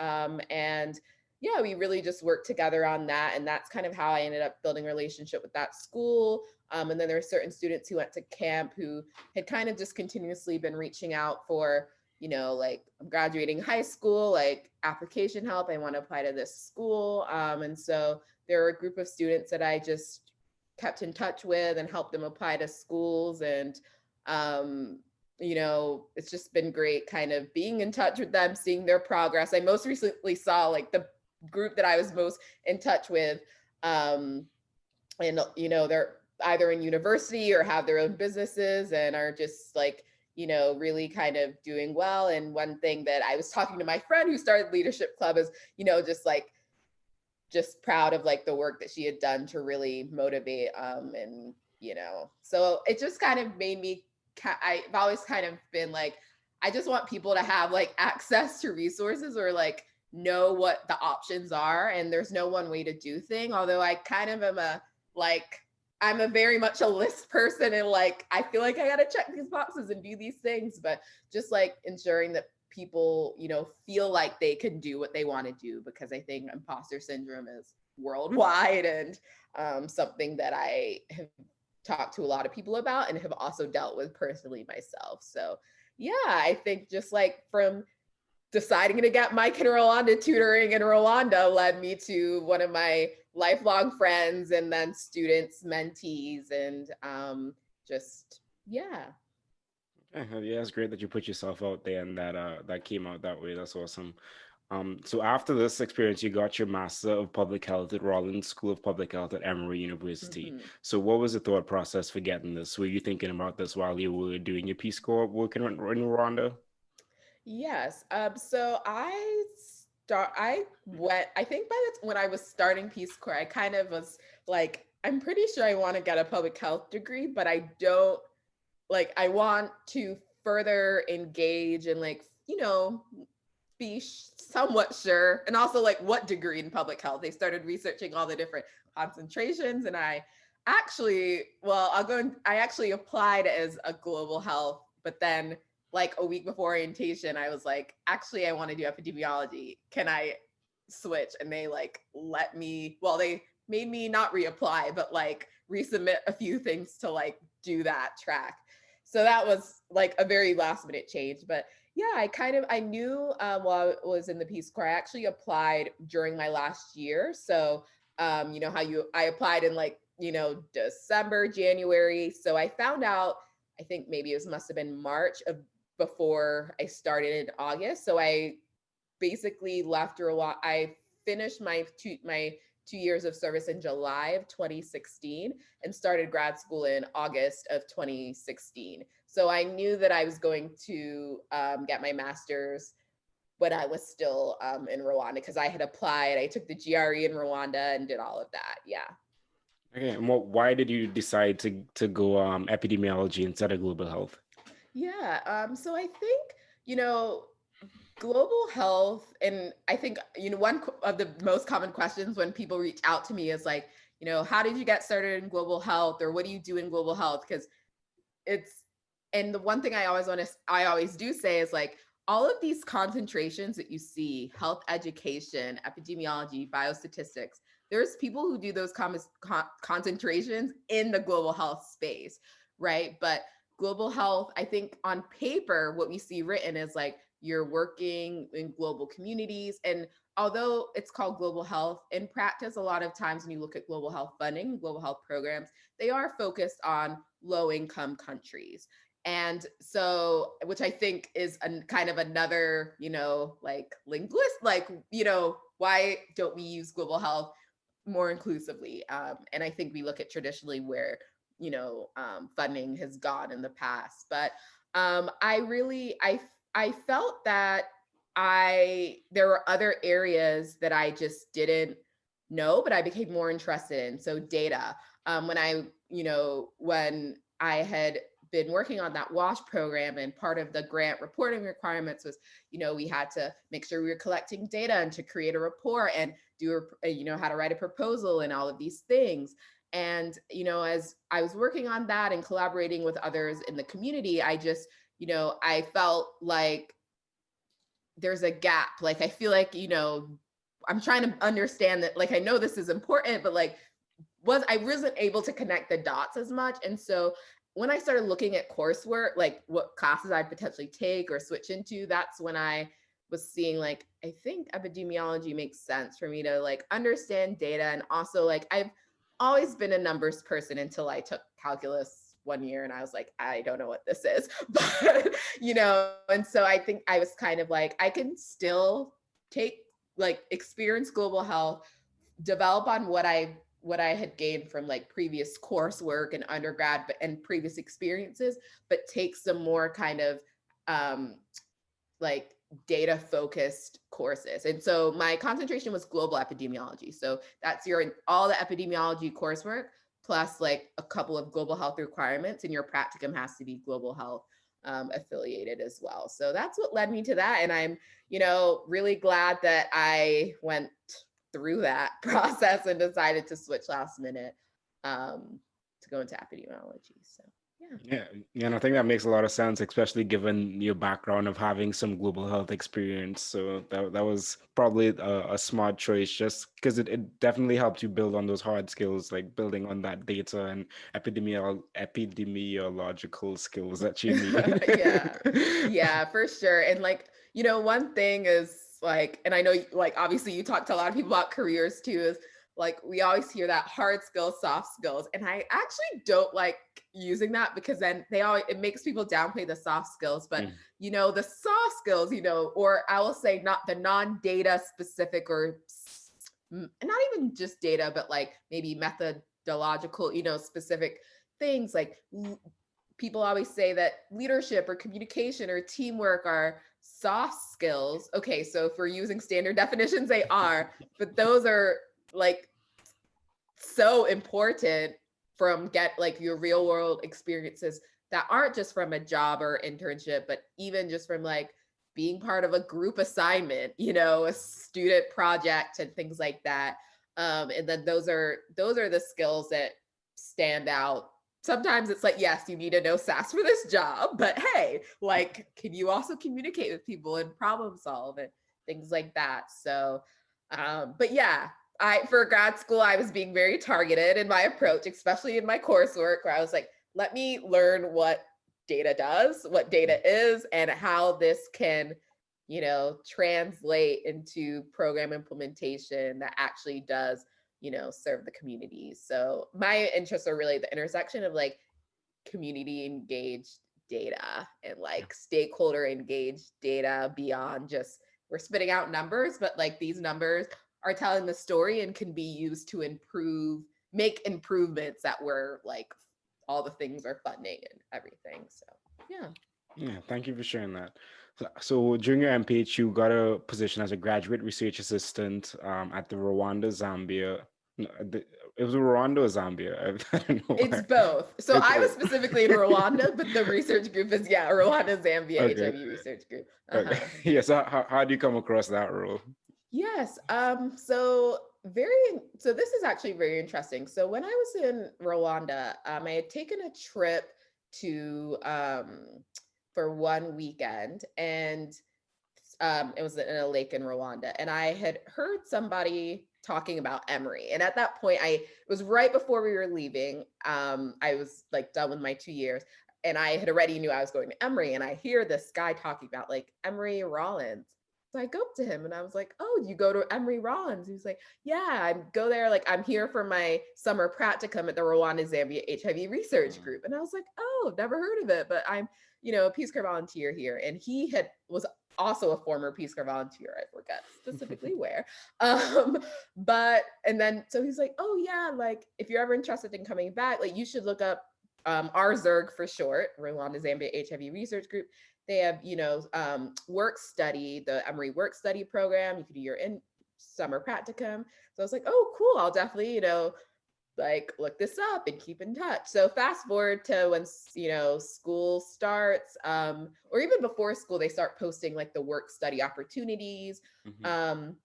And yeah, we really just worked together on that. And that's kind of how I ended up building a relationship with that school. And then there were certain students who went to camp who had kind of just continuously been reaching out for, like, I'm graduating high school, like application help. I want to apply to this school. And so there were a group of students that I just kept in touch with and helped them apply to schools. And it's just been great kind of being in touch with them, seeing their progress. I most recently saw like the group that I was most in touch with, and they're either in university or have their own businesses and are just like, really kind of doing well. And one thing that I was talking to my friend who started Leadership Club is, just proud of like the work that she had done to really motivate, and so it just kind of made me, I've always kind of been like, I just want people to have like access to resources or like know what the options are, and there's no one way to do thing. Although I kind of am I'm a very much a list person, and like I feel like I gotta check these boxes and do these things, but just like ensuring that people, feel like they can do what they want to do, because I think imposter syndrome is worldwide, and something that I have talked to a lot of people about and have also dealt with personally myself. So yeah, I think just like from deciding to get my Rwanda tutoring in Rwanda led me to one of my lifelong friends, and then students, mentees, and just, yeah. Yeah, it's great that you put yourself out there and that came out that way. That's awesome. So after this experience, you got your Master of Public Health at Rollins School of Public Health at Emory University. Mm-hmm. So what was the thought process for getting this? Were you thinking about this while you were doing your Peace Corps work in Rwanda? Yes. So I went, I think when I was starting Peace Corps, I kind of was like, I'm pretty sure I want to get a public health degree, but I don't, like, I want to further engage and like, be somewhat sure. And also like what degree in public health. They started researching all the different concentrations, and I actually applied as a global health, but then like a week before orientation, I was like, actually, I want to do epidemiology. Can I switch? And they like let me, well, they made me not reapply, but like resubmit a few things to like do that track. So that was like a very last minute change. But yeah, I knew while I was in the Peace Corps, I actually applied during my last year. So, you know, I applied in like, you know, December, January. So I found out, I think maybe it must have been March of before I started in August. So I basically left Rwanda. I finished my 2 years of service in July of 2016 and started grad school in August of 2016. So I knew that I was going to get my master's when I was still in Rwanda because I had applied. I took the GRE in Rwanda and did all of that. Yeah. Okay, and why did you decide to go epidemiology instead of global health? Yeah. So I think, you know, global health, and I think, you know, one of the most common questions when people reach out to me is like, you know, how did you get started in global health, or what do you do in global health? Because it's, and the one thing I always do say is like, all of these concentrations that you see, health education, epidemiology, biostatistics, there's people who do those concentrations in the global health space, right? But global health, I think on paper, what we see written is like, you're working in global communities. And although it's called global health, in practice, a lot of times when you look at global health funding, global health programs, they are focused on low income countries. And so, which I think is a kind of another, you know, like linguist, like, you know, why don't we use global health more inclusively? And I think we look at traditionally where, you know, funding has gone in the past. But I felt that there were other areas that I just didn't know, but I became more interested in. So data. When I had been working on that WASH program, and part of the grant reporting requirements was, you know, we had to make sure we were collecting data and to create a report and you know, how to write a proposal and all of these things. And, you know, as I was working on that and collaborating with others in the community, I just, you know, I felt like there's a gap. Like, I feel like, you know, I'm trying to understand that, like, I know this is important, but like, I wasn't able to connect the dots as much. And so when I started looking at coursework, like what classes I'd potentially take or switch into, that's when I was seeing like, I think epidemiology makes sense for me to like understand data. And also like, I've always been a numbers person until I took calculus one year and I was like, I don't know what this is, but you know, and so I think I was kind of like, I can still take like experience global health, develop on what I had gained from like previous coursework and undergrad and previous experiences, but take some more kind of like data focused courses. And so my concentration was global epidemiology. So that's all the epidemiology coursework plus like a couple of global health requirements, and your practicum has to be global health affiliated as well. So that's what led me to that. And I'm, you know, really glad that I went through that process and decided to switch last minute to go into epidemiology. So Yeah, and I think that makes a lot of sense, especially given your background of having some global health experience. So that was probably a smart choice, just because it definitely helps you build on those hard skills, like building on that data and epidemiological skills that you need. yeah, for sure. And like, you know, one thing is like, and I know like obviously you talk to a lot of people about careers too, is like we always hear that hard skills, soft skills. And I actually don't like using that because then it makes people downplay the soft skills. But you know, the soft skills, you know, or I will say not the non-data specific or not even just data, but like maybe methodological, you know, specific things like people always say that leadership or communication or teamwork are soft skills. Okay, so if we're using standard definitions, they are, but those are like so important from like your real world experiences that aren't just from a job or internship, but even just from like being part of a group assignment, you know, a student project and things like that. And then those are the skills that stand out sometimes it's like, yes, you need to know SAS for this job, but hey, like, can you also communicate with people and problem solve and things like that? So, but yeah, for grad school, I was being very targeted in my approach, especially in my coursework, where I was like, let me learn what data does, what data is, and how this can, translate into program implementation that actually does, serve the community. So my interests are really the intersection of like community engaged data and like stakeholder engaged data beyond just we're spitting out numbers, but like these numbers are telling the story and can be used to make improvements that were like all the things are funding and everything. So yeah. Yeah, thank you for sharing that. So during your MPH, you got a position as a graduate research assistant at the Rwanda, Zambia. No, it was Rwanda or Zambia. I don't know. It's both. So I was Okay. specifically in Rwanda, but the research group is Rwanda, Zambia, Okay. HIV research group. Okay. Yeah. So how do you come across that role? Yes. So this is actually very interesting. So when I was in Rwanda, I had taken a trip to for one weekend, and it was in a lake in Rwanda, and I had heard somebody talking about Emory. And at that point, it was right before we were leaving. I was like done with my 2 years, and I had already knew I was going to Emory. And I hear this guy talking about like Emory Rollins. So I go up to him and I was like, "Oh, you go to Emory Rollins?" He was like, "Yeah, I go there. Like I'm here for my summer practicum at the Rwanda Zambia HIV Research Group." And I was like, "Oh, never heard of it, but I'm a Peace Corps volunteer here." And he was also a former Peace Corps volunteer. I forget specifically where. And then so he's like, "Oh yeah, like if you're ever interested in coming back, like you should look up RZERG for short, Rwanda Zambia HIV Research Group. They have, work study, the Emory work study program. You could do your summer practicum." So I was like, "Oh, cool. I'll definitely, like look this up and keep in touch." So fast forward to when school starts, or even before school, they start posting like the work study opportunities. And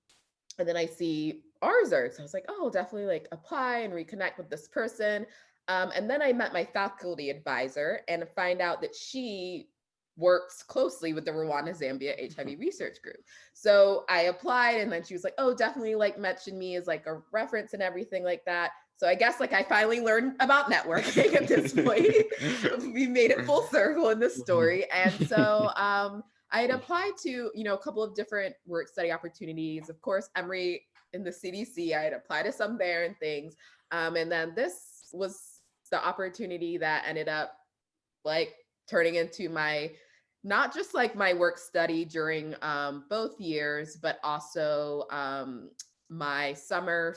then I see RZERG. So I was like, "Oh, definitely like apply and reconnect with this person." And then I met my faculty advisor and find out that she works closely with the Rwanda Zambia HIV Research Group. So I applied, and then she was like, "Oh, definitely like mention me as like a reference and everything like that." So I guess like I finally learned about networking at this point. We made it full circle in this story. And so I had applied to, a couple of different work study opportunities. Of course, Emory in the CDC, I had applied to some there and things. And then this was the opportunity that ended up like turning into not just like my work study during both years, but also my summer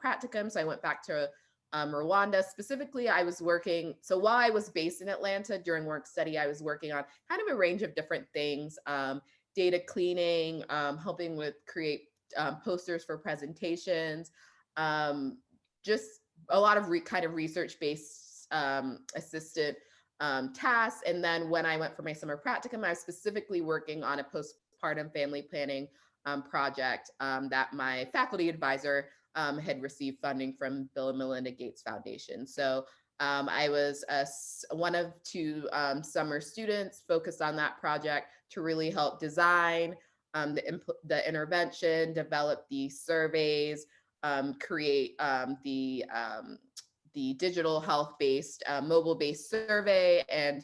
practicum. So I went back to Rwanda. Specifically, I was working. So while I was based in Atlanta during work study, I was working on kind of a range of different things, data cleaning, helping with create posters for presentations, just a lot of kind of research-based assistant tasks. And then when I went for my summer practicum, I was specifically working on a postpartum family planning project that my faculty advisor had received funding from Bill and Melinda Gates Foundation. So I was one of two summer students focused on that project to really help design the intervention, develop the surveys, create the digital health-based, mobile-based survey, and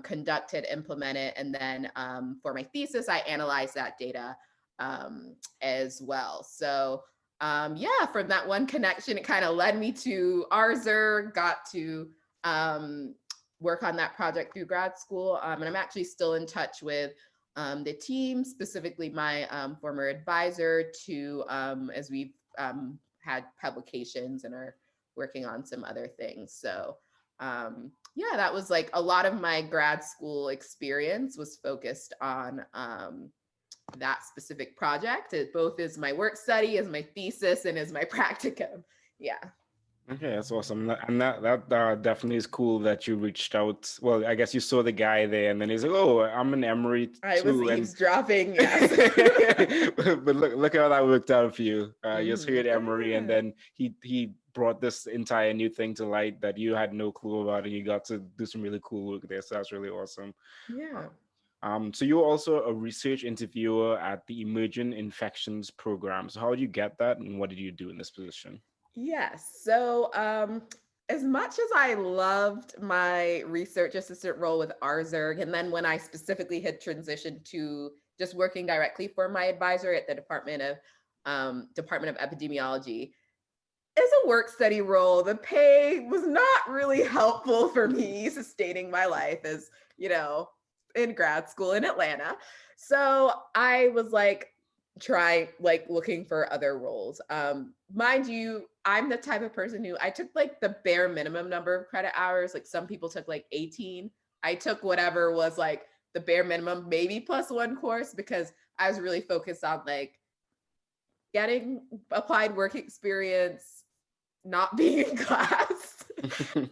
conduct it, implement it. And then for my thesis, I analyzed that data as well. So from that one connection, it kind of led me to RZERG, got to work on that project through grad school. And I'm actually still in touch with the team, specifically my former advisor, as we've had publications and are working on some other things. So that was like a lot of my grad school experience was focused on that specific project. It both is my work study, as my thesis, and as my practicum. Yeah. Okay, that's awesome. And that definitely is cool that you reached out. Well, I guess you saw the guy there, and then he's like, "Oh, I'm in Emory I was too." And eavesdropping, yes. but look how that worked out for you. You're here at Emory, and Yeah. then he brought this entire new thing to light that you had no clue about, and you got to do some really cool work there. So that's really awesome. Uh, Yeah. so you're also a research interviewer at the Emerging Infections Program. So how did you get that, and what did you do in this position? Yes. So, as much as I loved my research assistant role with RZERG, and then when I specifically had transitioned to just working directly for my advisor at the Department of Epidemiology, as a work study role, the pay was not really helpful for me sustaining my life as, you know, in grad school in Atlanta. So I was like, looking for other roles. Mind you, I'm the type of person who I took like the bare minimum number of credit hours. Like some people took like 18. I took whatever was like the bare minimum, maybe plus one course, because I was really focused on like getting applied work experience, not being in class.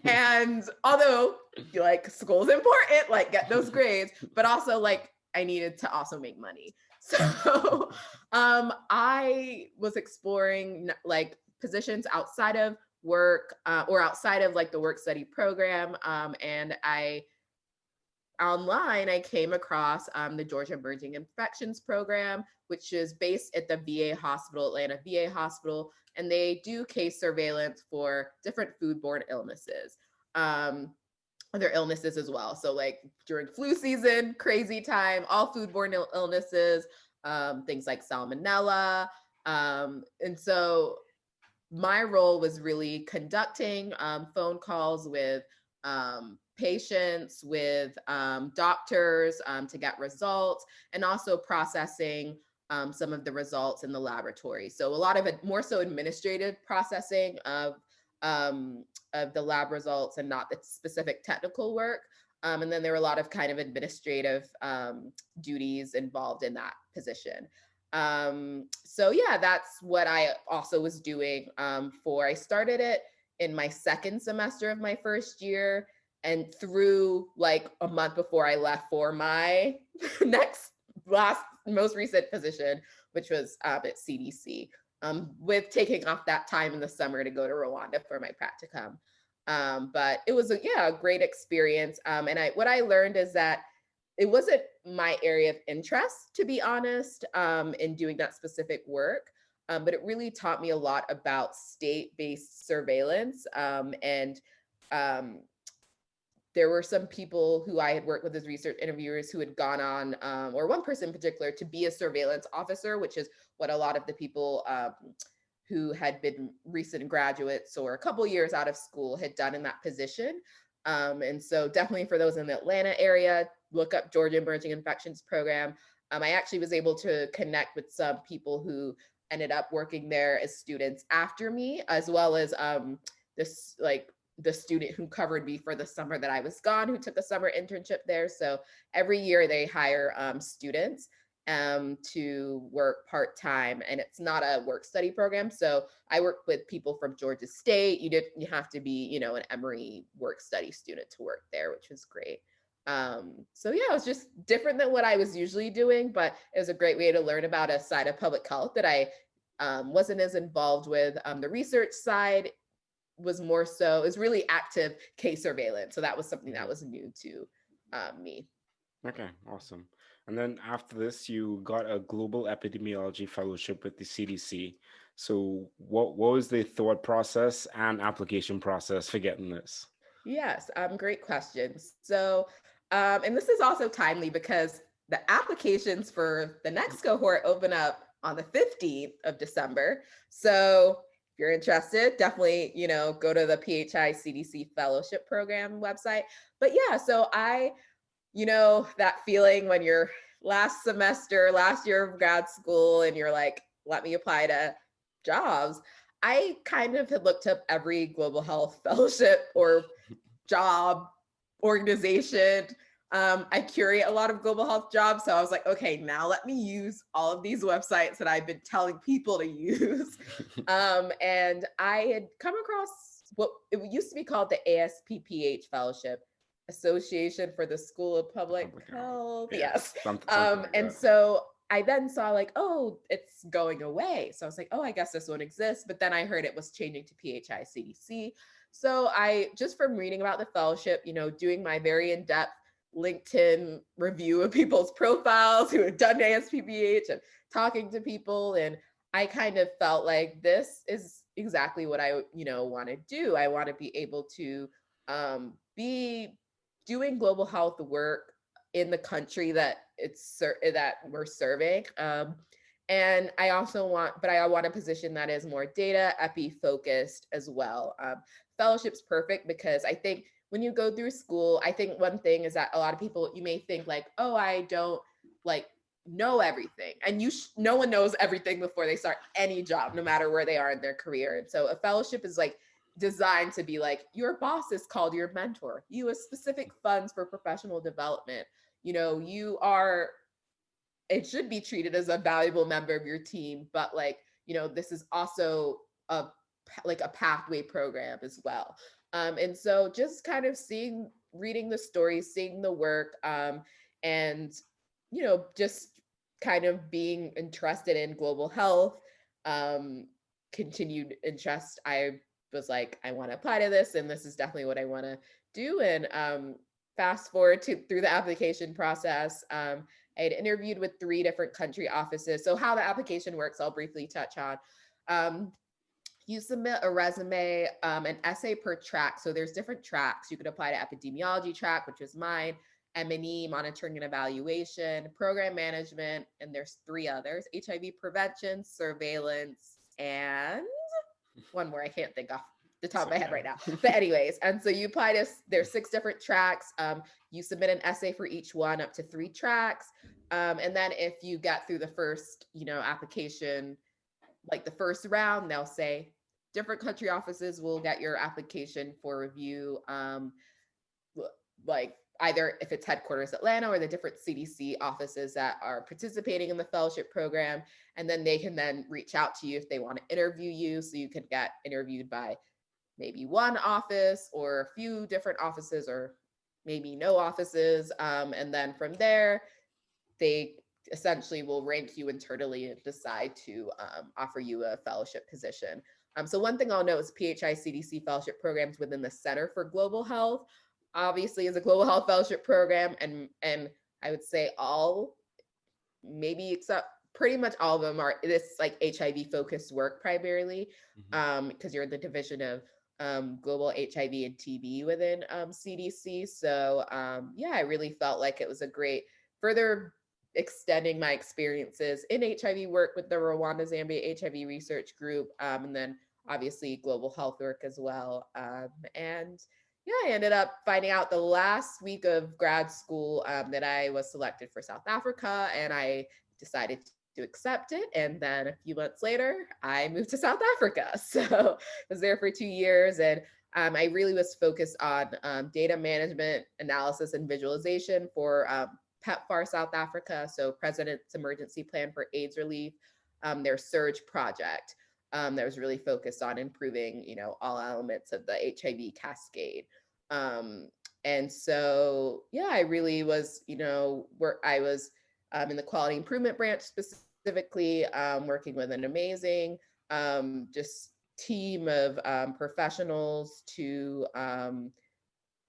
And although like school's important, like get those grades, but also like I needed to also make money. So I was exploring like positions outside of work or outside of like the work study program. And I online, I came across the Georgia Emerging Infections Program, which is based at the VA hospital, Atlanta VA hospital, and they do case surveillance for different foodborne illnesses. Other illnesses as well. So, like during flu season, crazy time, all foodborne illnesses, things like salmonella. And so, my role was really conducting phone calls with patients, with doctors to get results, and also processing some of the results in the laboratory. So a lot of it, more so administrative processing of the lab results and not the specific technical work. And then there were a lot of kind of administrative duties involved in that position. So yeah, that's what I also was doing I started it in my second semester of my first year, and through like a month before I left for my next last most recent position, which was at CDC, with taking off that time in the summer to go to Rwanda for my practicum. But it was a great experience. And what I learned is that it wasn't my area of interest, to be honest, in doing that specific work. But it really taught me a lot about state-based surveillance. And um, there were some people who I had worked with as research interviewers who had gone on, or one person in particular, to be a surveillance officer, which is what a lot of the people who had been recent graduates or a couple years out of school had done in that position. And so definitely for those in the Atlanta area, look up Georgia Emerging Infections Program. I actually was able to connect with some people who ended up working there as students after me, as well as this like the student who covered me for the summer that I was gone, who took a summer internship there. So every year they hire students to work part-time, and it's not a work study program. So I work with people from Georgia State. You have to be, an Emory work study student to work there, which was great. So yeah, it was just different than what I was usually doing, but it was a great way to learn about a side of public health that I wasn't as involved with. The research side was more so, is really active case surveillance. So that was something that was new to me. Okay, awesome. And then after this, you got a Global Epidemiology Fellowship with the CDC. So what was the thought process and application process for getting this? Yes, great questions. So, and this is also timely because the applications for the next cohort open up on the 15th of December. So if you're interested, definitely, go to the PHI CDC Fellowship Program website. But yeah, so that feeling when you're last year of grad school and you're like, let me apply to jobs. I kind of had looked up every global health fellowship or job organization. I curate a lot of global health jobs. So I was like, okay, now let me use all of these websites that I've been telling people to use. And I had come across what it used to be called the ASPPH Fellowship, Association for the School of Public Public health. Health. Yeah, Yes. something like And that. so I then saw like, oh, it's going away. So I was like, oh, I guess this one exists. But then I heard it was changing to PHI CDC. So I just from reading about the fellowship, doing my very in-depth LinkedIn review of people's profiles who had done ASPPH and talking to people. And I kind of felt like this is exactly what I, want to do. I want to be able to be doing global health work in the country that that we're serving. And I also I want a position that is more data epi focused as well. Fellowship's perfect because I think when you go through school, I think one thing is that a lot of people, you may think like, oh, I don't like know everything. And no one knows everything before they start any job, no matter where they are in their career. And so a fellowship is like designed to be like, your boss is called your mentor. You have specific funds for professional development. It should be treated as a valuable member of your team, but like, this is also a pathway program as well. And so just kind of reading the stories, seeing the work, and, just kind of being interested in global health, continued interest. I was like, I want to apply to this, and this is definitely what I want to do. And fast forward through the application process, I had interviewed with 3 different country offices. So how the application works, I'll briefly touch on. You submit a resume, an essay per track. So there's different tracks. You could apply to epidemiology track, which was mine, M&E, monitoring and evaluation, program management, and there's 3 others: HIV prevention, surveillance, and one more I can't think off the top of my head right now. But anyways, and so you apply to, there's 6 different tracks. You submit an essay for each one, up to 3 tracks. And then if you get through the first, application, like the first round, they'll say different country offices will get your application for review. Like either if it's headquarters Atlanta or the different CDC offices that are participating in the fellowship program. And then they can then reach out to you if they want to interview you. So you can get interviewed by maybe one office or a few different offices, or maybe no offices. And then from there, they essentially will rank you internally and decide to offer you a fellowship position. So one thing I'll note is PHI CDC fellowship programs within the Center for Global Health obviously is a global health fellowship program, and I would say maybe except pretty much all of them are this like HIV focused work primarily, because you're in the division of global HIV and TB within CDC. So yeah, I really felt like it was a great further extending my experiences in HIV work with the Rwanda Zambia HIV research group, and then obviously global health work as well. And yeah, I ended up finding out the last week of grad school that I was selected for South Africa, and I decided to accept it. And then a few months later, I moved to South Africa. So I was there for 2 years, and I really was focused on data management, analysis, and visualization for PEPFAR South Africa, so President's Emergency Plan for AIDS Relief, their surge project that was really focused on improving, all elements of the HIV cascade. And so, yeah, I really was, where I was in the quality improvement branch specifically, working with an amazing just team of professionals to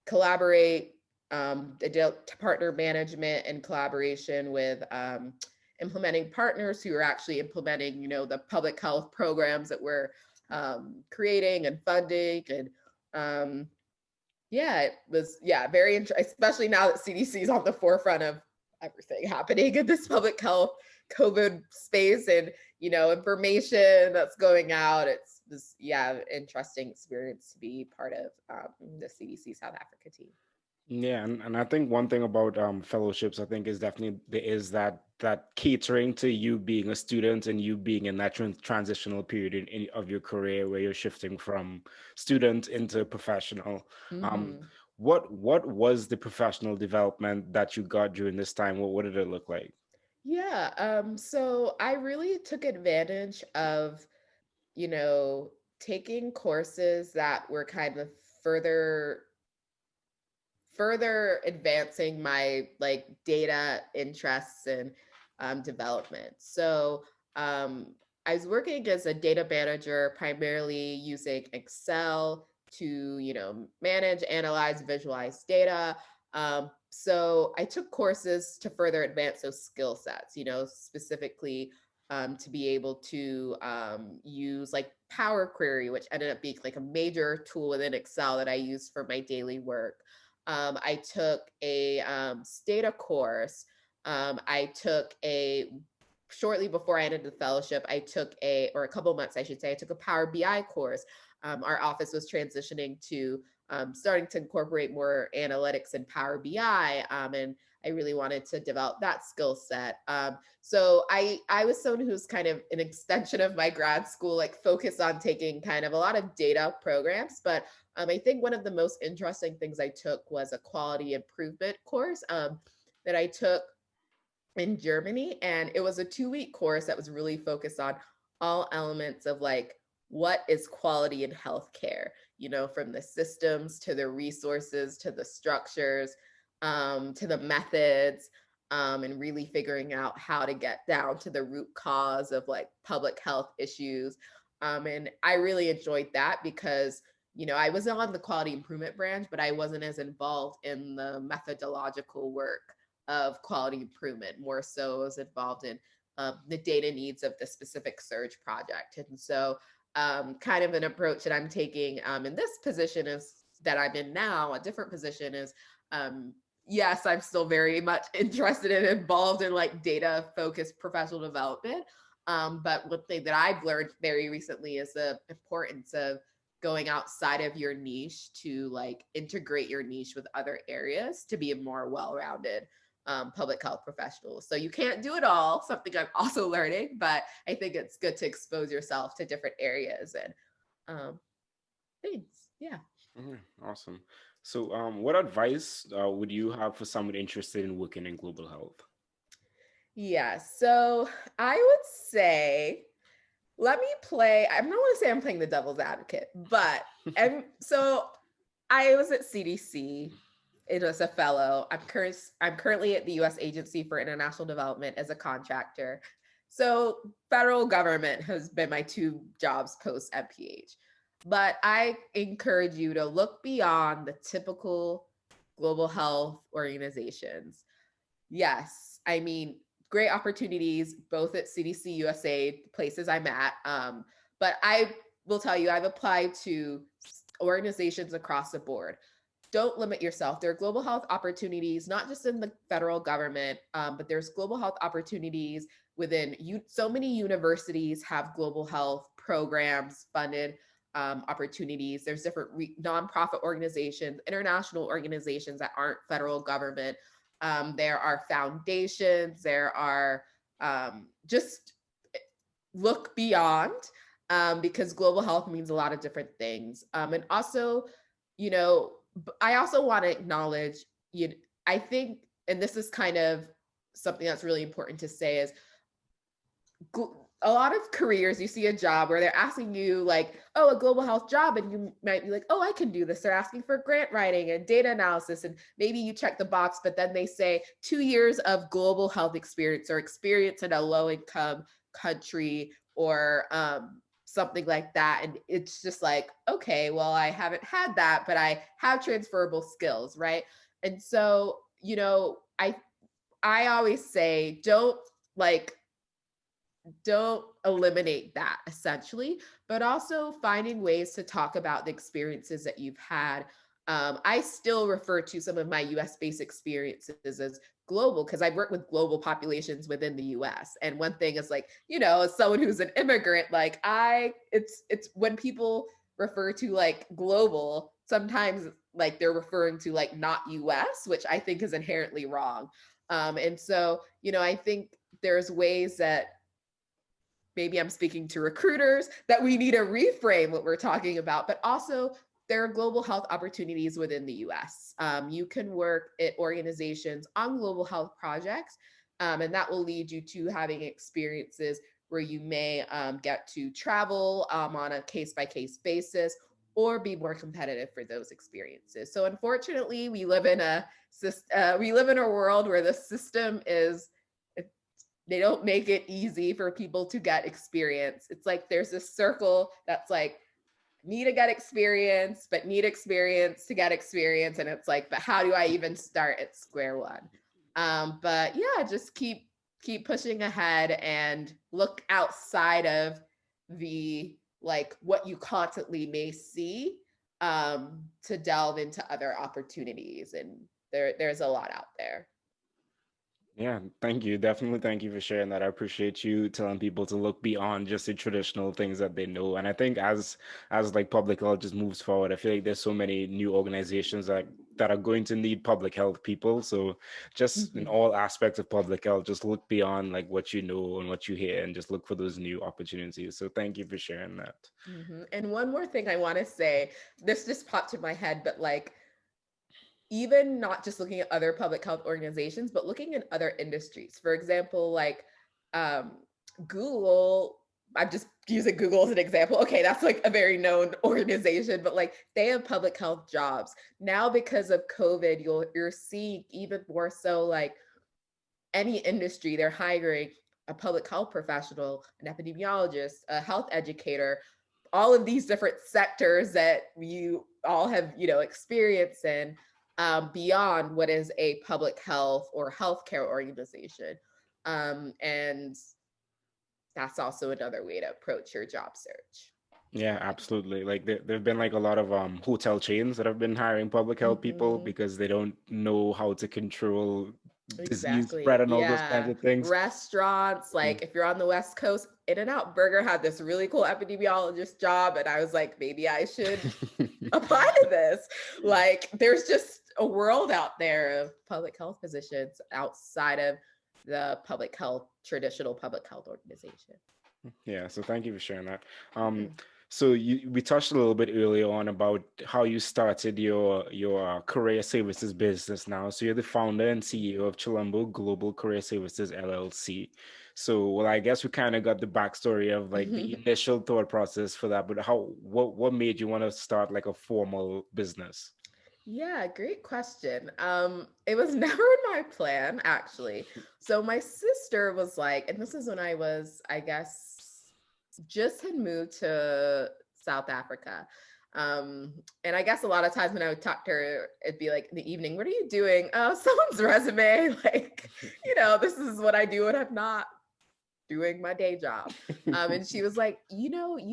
collaborate, partner management and collaboration with implementing partners who are actually implementing, the public health programs that we're creating and funding. And yeah, it was, very interesting, especially now that CDC is on the forefront of everything happening in this public health COVID space, and, information that's going out. It's this, interesting experience to be part of the CDC South Africa team. Yeah, and I think one thing about fellowships, I think, is definitely there is that catering to you being a student and you being in that transitional period of your career where you're shifting from student into professional. What was the professional development that you got during this time? What did it look like? Yeah, so I really took advantage of, taking courses that were kind of further advancing my like data interests and development. So I was working as a data manager, primarily using Excel to, manage, analyze, visualize data. So I took courses to further advance those skill sets, specifically to be able to use like Power Query, which ended up being like a major tool within Excel that I use for my daily work. I took a Stata course. I took shortly before I ended the fellowship, or a couple months, I should say, I took a Power BI course. Our office was transitioning to starting to incorporate more analytics and Power BI. And I really wanted to develop that skill set. So I was someone who's kind of an extension of my grad school, like focused on taking kind of a lot of data programs, but I think one of the most interesting things I took was a quality improvement course that I took in Germany. And it was a 2-week course that was really focused on all elements of like, what is quality in healthcare, from the systems to the resources, to the structures, to the methods, and really figuring out how to get down to the root cause of like public health issues. And I really enjoyed that because I was on the quality improvement branch, but I wasn't as involved in the methodological work of quality improvement. More so, I was involved in the data needs of the specific surge project. And so, kind of an approach that I'm taking in this position is that I'm in now, a different position is, yes, I'm still very much interested and involved in like data focused professional development. But one thing that I've learned very recently is the importance of going outside of your niche to like integrate your niche with other areas to be a more well-rounded public health professional. So you can't do it all, something I'm also learning, but I think it's good to expose yourself to different areas and things. Yeah. Awesome. So what advice would you have for someone interested in working in global health? Yeah. So I would say, let me play. I'm not going to say I'm playing the devil's advocate, but so I was at CDC. It was a fellow. I'm currently at the U.S. Agency for International Development as a contractor. So federal government has been my 2 jobs post MPH. But I encourage you to look beyond the typical global health organizations. Yes, I mean, great opportunities both at CDC, USAID, places I'm at. But I will tell you, I've applied to organizations across the board. Don't limit yourself. There are global health opportunities, not just in the federal government, but there's global health opportunities within so many universities have global health programs funded opportunities. There's different nonprofit organizations, international organizations that aren't federal government. There are foundations. There are just look beyond because global health means a lot of different things. And also, I also want to acknowledge, I think, and this is kind of something that's really important to say is a lot of careers, you see a job where they're asking you like, oh, a global health job. And you might be like, oh, I can do this. They're asking for grant writing and data analysis. And maybe you check the box, but then they say 2 years of global health experience or experience in a low income country or something like that. And it's just like, okay, well, I haven't had that, but I have transferable skills, right? And so, I always say, don't eliminate that essentially, but also finding ways to talk about the experiences that you've had. I still refer to some of my US-based experiences as global because I've worked with global populations within the US. And one thing is like, as someone who's an immigrant, like it's when people refer to like global, sometimes like they're referring to like not US, which I think is inherently wrong. And so, I think there's ways that maybe I'm speaking to recruiters that we need to reframe what we're talking about, but also there are global health opportunities within the US. You can work at organizations on global health projects, and that will lead you to having experiences where you may get to travel on a case-by-case basis or be more competitive for those experiences. So unfortunately, we live in a world where the system is, they don't make it easy for people to get experience. It's like there's this circle that's like, need to get experience, but need experience to get experience. And it's like, but how do I even start at square one? But yeah, just keep pushing ahead and look outside of the like what you constantly may see, to delve into other opportunities. And there's a lot out there. Yeah, thank you. Definitely thank you for sharing that. I appreciate you telling people to look beyond just the traditional things that they know. And I think as like public health just moves forward, I feel like there's so many new organizations that are going to need public health people. So just in all aspects of public health, just look beyond like what you know and what you hear and just look for those new opportunities. So thank you for sharing that. And one more thing I want to say, this just popped in my head, but like, even not just looking at other public health organizations, but looking in other industries. For example, like um, Google, I'm just using Google as an example. Okay, that's like a very known organization, but like they have public health jobs. Now because of COVID, you're seeing even more so like any industry, they're hiring a public health professional, an epidemiologist, a health educator, all of these different sectors that you all have, experience in, beyond what is a public health or healthcare organization. And that's also another way to approach your job search. Yeah, absolutely. Like there've been like a lot of hotel chains that have been hiring public health people because they don't know how to control disease spread Exactly. and all those kinds Yeah. of things. Restaurants, like if you're on the West Coast, In-N-Out Burger had this really cool epidemiologist job. And I was like, maybe I should apply to this. Like there's just a world out there of public health positions outside of the traditional public health organization. Yeah, so thank you for sharing that. Mhm. So we touched a little bit earlier on about how you started your career services business now. So you're the founder and CEO of Chilombo Global Career Services LLC. So well, I guess we kind of got the backstory of like the initial thought process for that, but what made you want to start like a formal business? Yeah, great question. It was never in my plan, actually. So my sister was like, and this is when I was, I guess, just had moved to South Africa. And I guess a lot of times when I would talk to her, it'd be like in the evening, what are you doing? Oh, someone's resume. Like, this is what I do when I'm not doing my day job. And she was like, you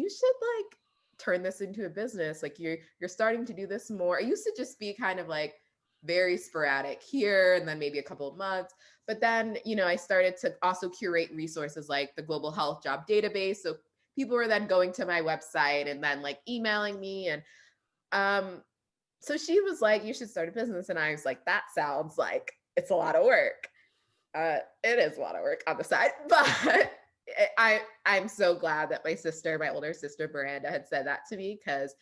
should like turn this into a business. Like you're starting to do this more. It used to just be kind of like very sporadic here and then maybe a couple of months. But then, I started to also curate resources like the Global Health Job Database. So people were then going to my website and then like emailing me. And so she was like, you should start a business. And I was like, that sounds like it's a lot of work. It is a lot of work on the side, but I'm so glad that my older sister Miranda, had said that to me, because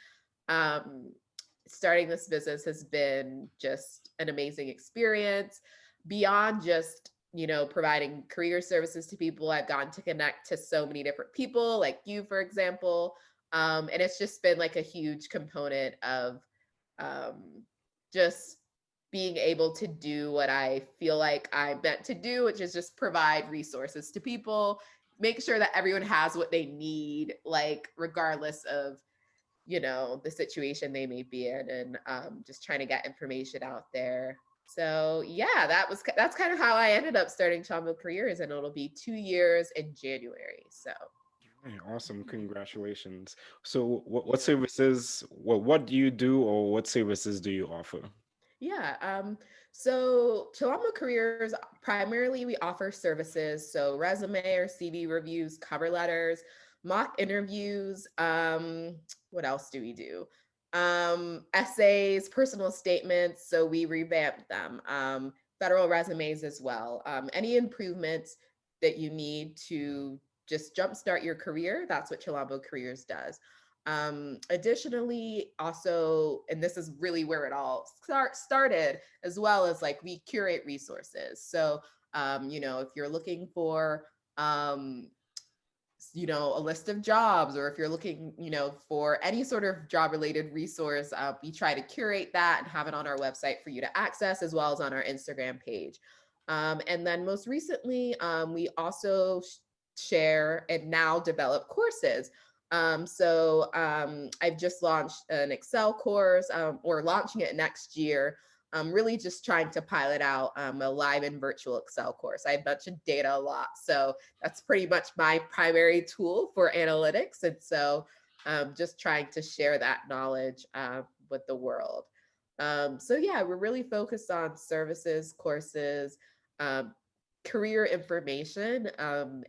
starting this business has been just an amazing experience. Beyond just providing career services to people, I've gotten to connect to so many different people, like you, for example, and it's just been like a huge component of just being able to do what I feel like I'm meant to do, which is just provide resources to people, make sure that everyone has what they need, like regardless of, the situation they may be in, and just trying to get information out there. So yeah, that's kind of how I ended up starting Chilombo Careers, and it'll be 2 years in January. So Hey, awesome. Congratulations. So what services, what do you do or what services do you offer? yeah. So Chilombo Careers, primarily we offer services. So resume or CV reviews, cover letters, mock interviews. What else do we do? Essays, personal statements. So we revamp them. Federal resumes as well. Any improvements that you need to just jumpstart your career, that's what Chilombo Careers does. Additionally, also, and this is really where it all started, as well as like we curate resources. So, if you're looking for a list of jobs, or if you're looking, for any sort of job related resource, we try to curate that and have it on our website for you to access, as well as on our Instagram page. And then most recently, we also share and now develop courses. I've just launched an Excel course, or launching it next year. I'm really just trying to pilot out a live and virtual Excel course. I mentioned data a lot, so that's pretty much my primary tool for analytics. And so just trying to share that knowledge with the world. We're really focused on services, courses, career information,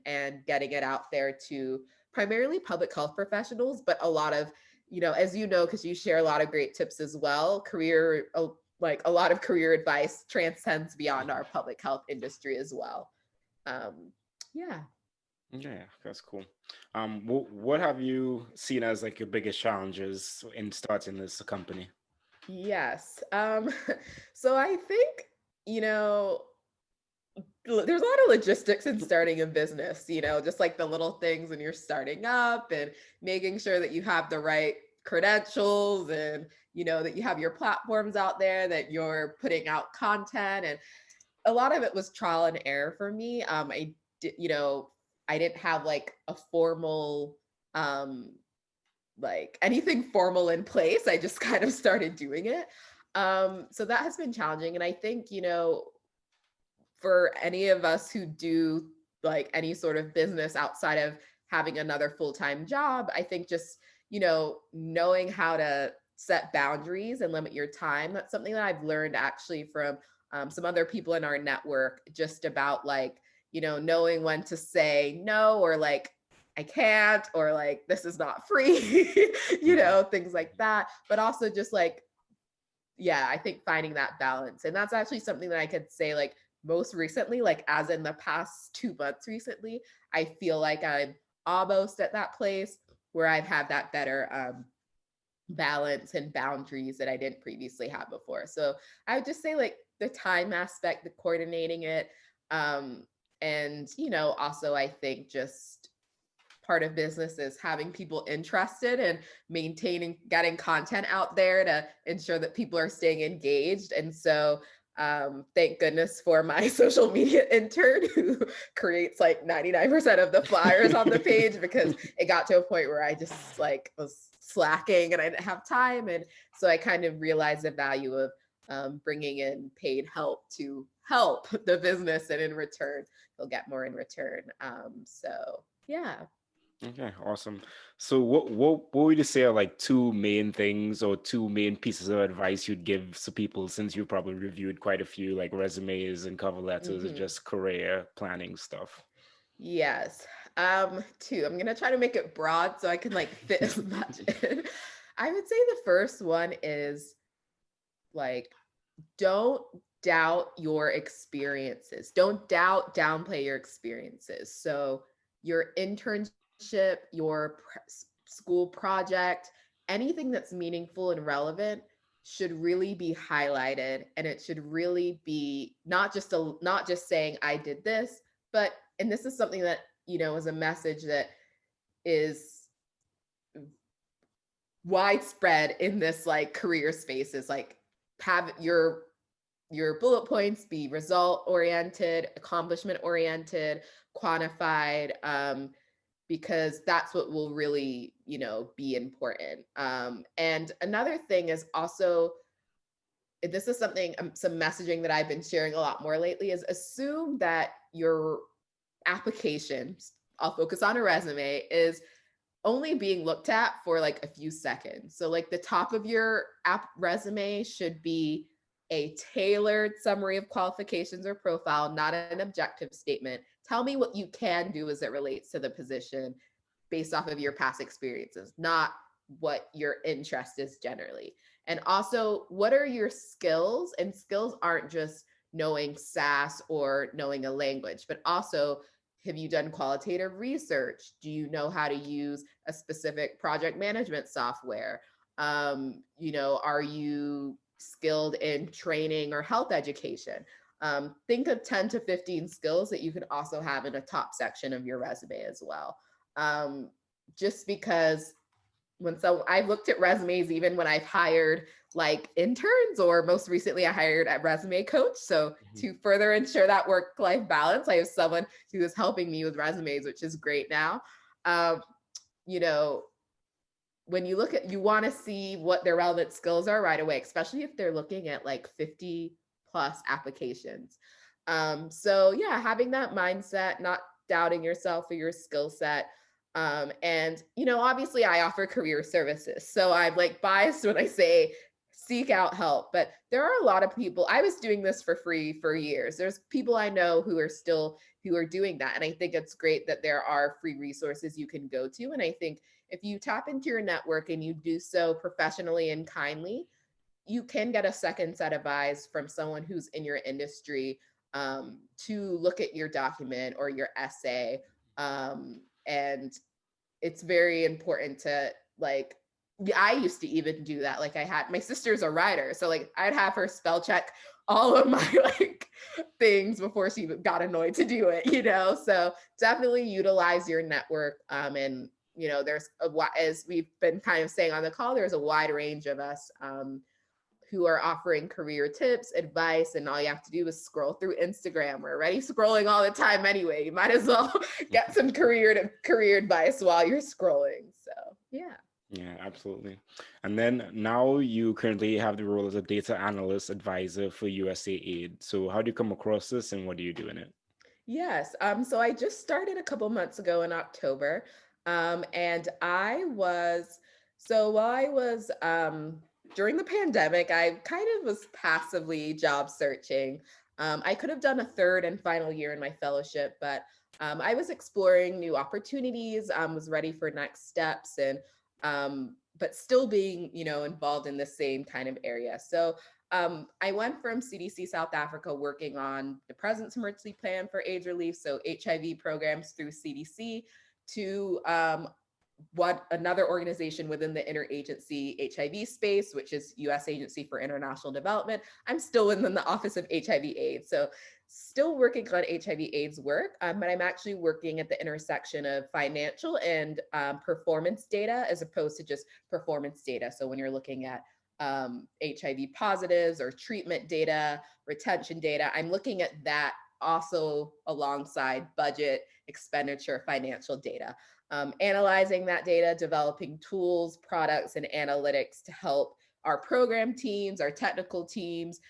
and getting it out there to primarily public health professionals, but a lot of, as you know, because you share a lot of great tips as well, like a lot of career advice transcends beyond our public health industry as well. Yeah. Yeah, that's cool. What have you seen as like your biggest challenges in starting this company? Yes. So I think, there's a lot of logistics in starting a business, just like the little things when you're starting up and making sure that you have the right credentials, and, that you have your platforms out there, that you're putting out content. And a lot of it was trial and error for me. I didn't have like a formal, like anything formal in place. I just kind of started doing it. So that has been challenging. And I think, for any of us who do like any sort of business outside of having another full-time job, I think just, knowing how to set boundaries and limit your time. That's something that I've learned actually from some other people in our network, just about like, knowing when to say no, or like, I can't, or like, this is not free, things like that. But also just like, yeah, I think finding that balance. And that's actually something that I could say, like, most recently, like as in the past 2 months recently, I feel like I'm almost at that place where I've had that better balance and boundaries that I didn't previously have before. So I would just say like the time aspect, the coordinating it. And, also I think just part of business is having people interested and getting content out there to ensure that people are staying engaged. And so thank goodness for my social media intern who creates like 99% of the flyers on the page, because it got to a point where I just like was slacking and I didn't have time. And so I kind of realized the value of bringing in paid help to help the business, and in return, you'll get more in return. Yeah. Okay, awesome. So what would you say are like two main things or two main pieces of advice you'd give to people, since you probably reviewed quite a few like resumes and cover letters and Mm-hmm. just career planning stuff? Yes. Two. I'm gonna try to make it broad so I can like fit as much in. I would say the first one is like, don't doubt your experiences. Don't downplay your experiences. So your internship, your school project, anything that's meaningful and relevant should really be highlighted, and it should really be not just saying I did this, but, and this is something that, is a message that is widespread in this like career spaces, like have your bullet points be result oriented, accomplishment oriented, quantified, because that's what will really, be important. And another thing is also, this is something, some messaging that I've been sharing a lot more lately, is assume that your application, I'll focus on a resume, is only being looked at for like a few seconds. So like the top of your resume should be a tailored summary of qualifications or profile, not an objective statement. Tell me what you can do as it relates to the position based off of your past experiences, not what your interest is generally. And also, what are your skills? And skills aren't just knowing SAS or knowing a language, but also, have you done qualitative research? Do you know how to use a specific project management software? Are you skilled in training or health education? Think of 10 to 15 skills that you could also have in a top section of your resume as well. just because I've looked at resumes even when I've hired like interns, or most recently I hired a resume coach. So to further ensure that work-life balance, I have someone who is helping me with resumes, which is great now. You know, when you look at, you want to see what their relevant skills are right away, especially if they're looking at like 50 plus applications. So yeah, having that mindset, not doubting yourself or your skill set. And, obviously I offer career services. So I'm like biased when I say seek out help, but there are a lot of people, I was doing this for free for years. There's people I know who are doing that. And I think it's great that there are free resources you can go to. And I think if you tap into your network and you do so professionally and kindly, you can get a second set of eyes from someone who's in your industry, to look at your document or your essay. And it's very important to like, I used to even do that. Like my sister's a writer. So like I'd have her spell check all of my like things before she got annoyed to do it, So definitely utilize your network. And there's as we've been kind of saying on the call, there's a wide range of us, who are offering career tips, advice, and all you have to do is scroll through Instagram. We're already scrolling all the time anyway. You might as well get some career advice while you're scrolling. So yeah. Yeah, absolutely. And then now you currently have the role as a data analyst advisor for USAID. So how do you come across this and what do you do in it? Yes. So I just started a couple months ago in October. And while I was, during the pandemic, I kind of was passively job searching. I could have done a third and final year in my fellowship, but I was exploring new opportunities, was ready for next steps, and but still being, involved in the same kind of area. So I went from CDC South Africa working on the President's Emergency Plan for AIDS relief, so HIV programs through CDC, to what another organization within the interagency HIV space, which is US Agency for International Development. I'm still within the Office of HIV/AIDS, so still working on HIV/AIDS work, but I'm actually working at the intersection of financial and performance data, as opposed to just performance data. So when you're looking at HIV positives or treatment data, retention data, I'm looking at that also alongside budget, expenditure, financial data. Analyzing that data, developing tools, products, and analytics to help our program teams, our technical teams,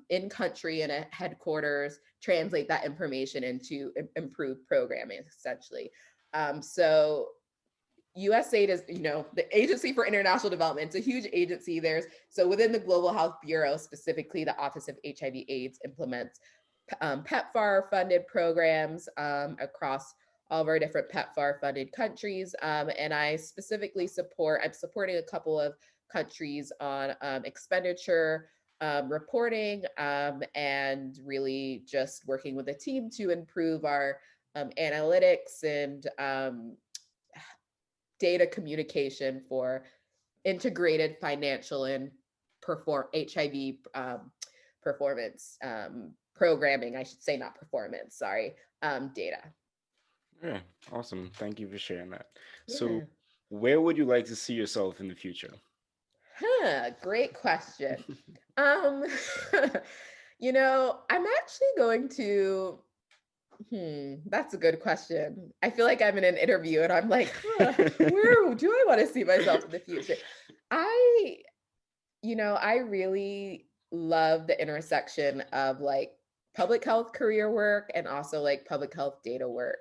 in country and at headquarters, translate that information into improved programming, essentially. So USAID is, the Agency for International Development. It's a huge agency. So within the Global Health Bureau, specifically the Office of HIV/AIDS implements PEPFAR funded programs across all of our different PEPFAR funded countries. And I'm supporting a couple of countries on expenditure reporting, and really just working with a team to improve our analytics and data communication for integrated financial and HIV performance programming, I should say, not performance, sorry, data. Yeah, awesome. Thank you for sharing that. So Yeah. where would you like to see yourself in the future? Great question. Um, I'm actually going to, that's a good question. I feel like I'm in an interview and I'm like, where do I want to see myself in the future? I, I really love the intersection of like public health career work and also like public health data work.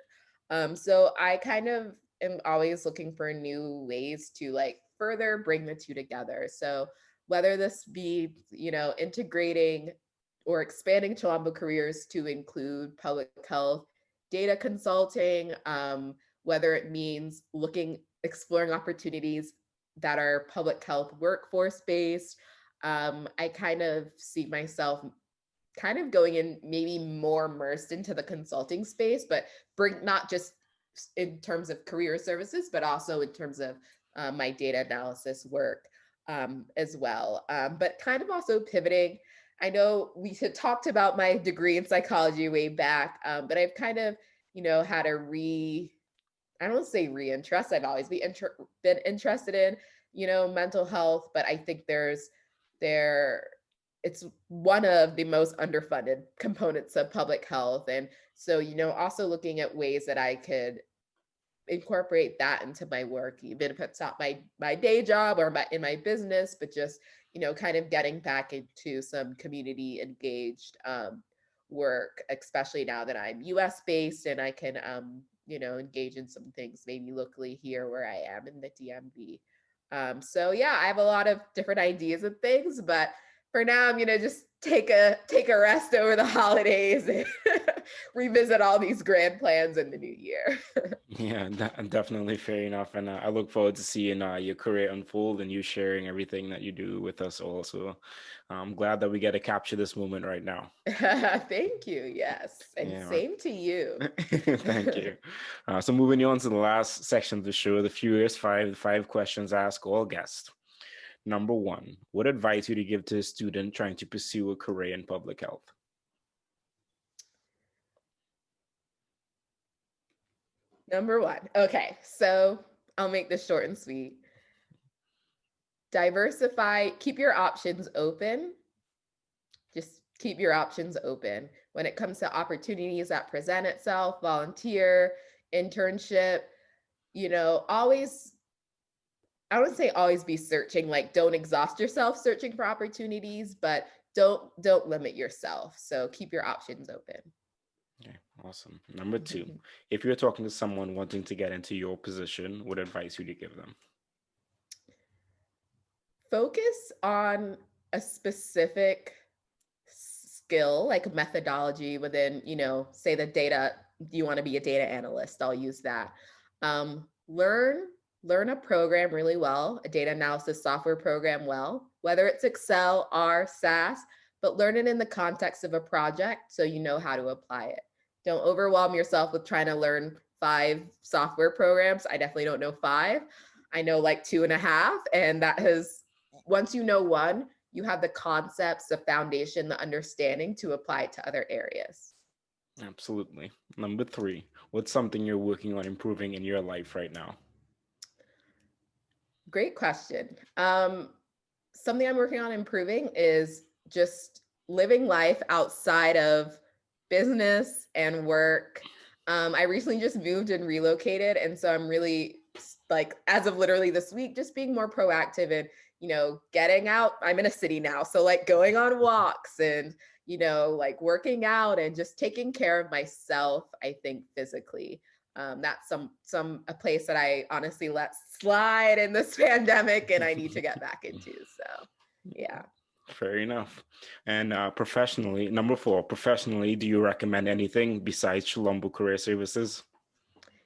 So I kind of am always looking for new ways to like further bring the two together. So whether this be, integrating or expanding Chilombo careers to include public health data consulting, whether it means exploring opportunities that are public health workforce based. I kind of see myself kind of going in maybe more immersed into the consulting space, but not just in terms of career services, but also in terms of my data analysis work as well. But kind of also pivoting. I know we had talked about my degree in psychology way back, but I've kind of, had I don't say reinterest. I've always been interested in, mental health, but I think there it's one of the most underfunded components of public health. And so, also looking at ways that I could incorporate that into my work, even if it's not my day job or in my business, but just, kind of getting back into some community engaged work, especially now that I'm US based and I can, engage in some things maybe locally here where I am in the DMV. So yeah, I have a lot of different ideas of things, but for now, I'm gonna just take a rest over the holidays and revisit all these grand plans in the new year. Yeah, definitely fair enough. And I look forward to seeing your career unfold and you sharing everything that you do with us also. I'm glad that we get to capture this moment right now. Thank you. Yes. And Yeah. same to you. Thank you. So moving on to the last section of the show, the Furious Five, the five questions I ask all guests. Number one, what advice would you give to a student trying to pursue a career in public health? Number one. Okay. So I'll make this short and sweet. Diversify, keep your options open. Just keep your options open when it comes to opportunities that present itself, volunteer, internship, always, I wouldn't say always be searching, like don't exhaust yourself searching for opportunities, but don't limit yourself. So keep your options open. Okay, awesome. Number two, if you're talking to someone wanting to get into your position, what advice would you give them? Focus on a specific skill, like methodology within, say the data, you want to be a data analyst, I'll use that. Learn a program really well, a data analysis software program well, whether it's Excel, R, SAS, but learn it in the context of a project so you know how to apply it. Don't overwhelm yourself with trying to learn 5 software programs. I definitely don't know 5. I know like 2.5, and that has, once you know one, you have the concepts, the foundation, the understanding to apply it to other areas. Absolutely. Number three, what's something you're working on improving in your life right now? Great question. Something I'm working on improving is just living life outside of business and work. I recently just moved and relocated, and so I'm really, like, as of literally this week, just being more proactive and, getting out. I'm in a city now, so like going on walks and, like working out and just taking care of myself, I think physically. That's a place that I honestly let slide in this pandemic and I need to get back into. So yeah. Fair enough. And professionally, number four, professionally, do you recommend anything besides Chilombo Career Services?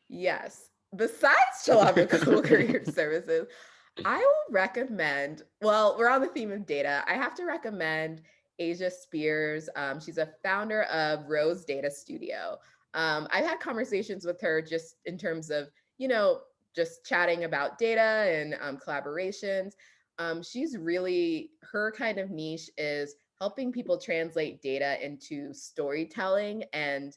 Yes. Besides Chilombo Global Career Services, I will recommend, well, we're on the theme of data. I have to recommend Asia Spears. She's a founder of Rose Data Studio. I've had conversations with her just in terms of, just chatting about data and collaborations. She's really, her kind of niche is helping people translate data into storytelling. And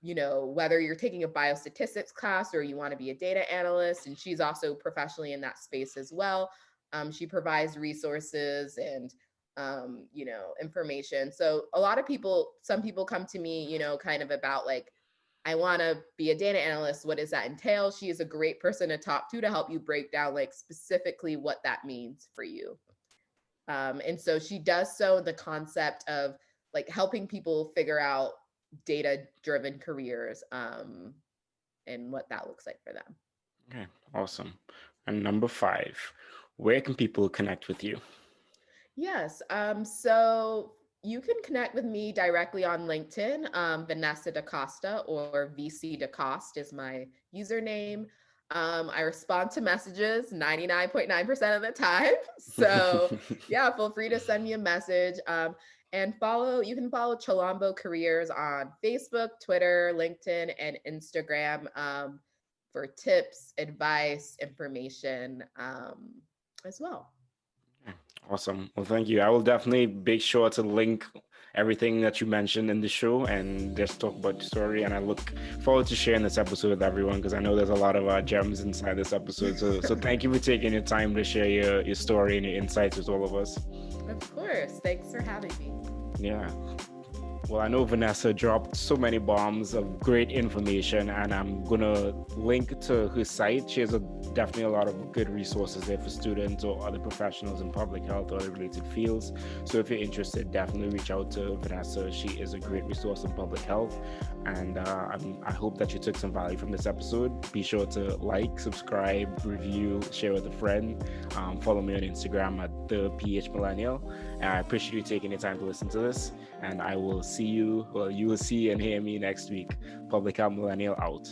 whether you're taking a biostatistics class or you want to be a data analyst, and she's also professionally in that space as well. She provides resources and information. So a lot of people, some people come to me, kind of about like, I want to be a data analyst. What does that entail? She is a great person to talk to help you break down like specifically what that means for you. And so she does so in the concept of like helping people figure out data-driven careers and what that looks like for them. Okay, awesome. And number five, where can people connect with you? Yes, so you can connect with me directly on LinkedIn. Vanessa Da Costa, or VC Da Costa is my username. I respond to messages 99.9% of the time. So yeah, feel free to send me a message. And you can follow Chilombo Careers on Facebook, Twitter, LinkedIn, and Instagram for tips, advice, information as well. Awesome. Well, thank you. I will definitely make sure to link everything that you mentioned in the show and just talk about the story. And I look forward to sharing this episode with everyone because I know there's a lot of gems inside this episode. So thank you for taking your time to share your story and your insights with all of us. Of course. Thanks for having me. Yeah. Well, I know Vanessa dropped so many bombs of great information, and I'm gonna link to her site. She has definitely a lot of good resources there for students or other professionals in public health or other related fields. So if you're interested, definitely reach out to Vanessa. She is a great resource in public health, and I hope that you took some value from this episode. Be sure to like, subscribe, review, share with a friend. Follow me on Instagram at the PH Millennial. I appreciate you taking the time to listen to this, and I will see you. Well, you will see and hear me next week. Public Health Millennial out.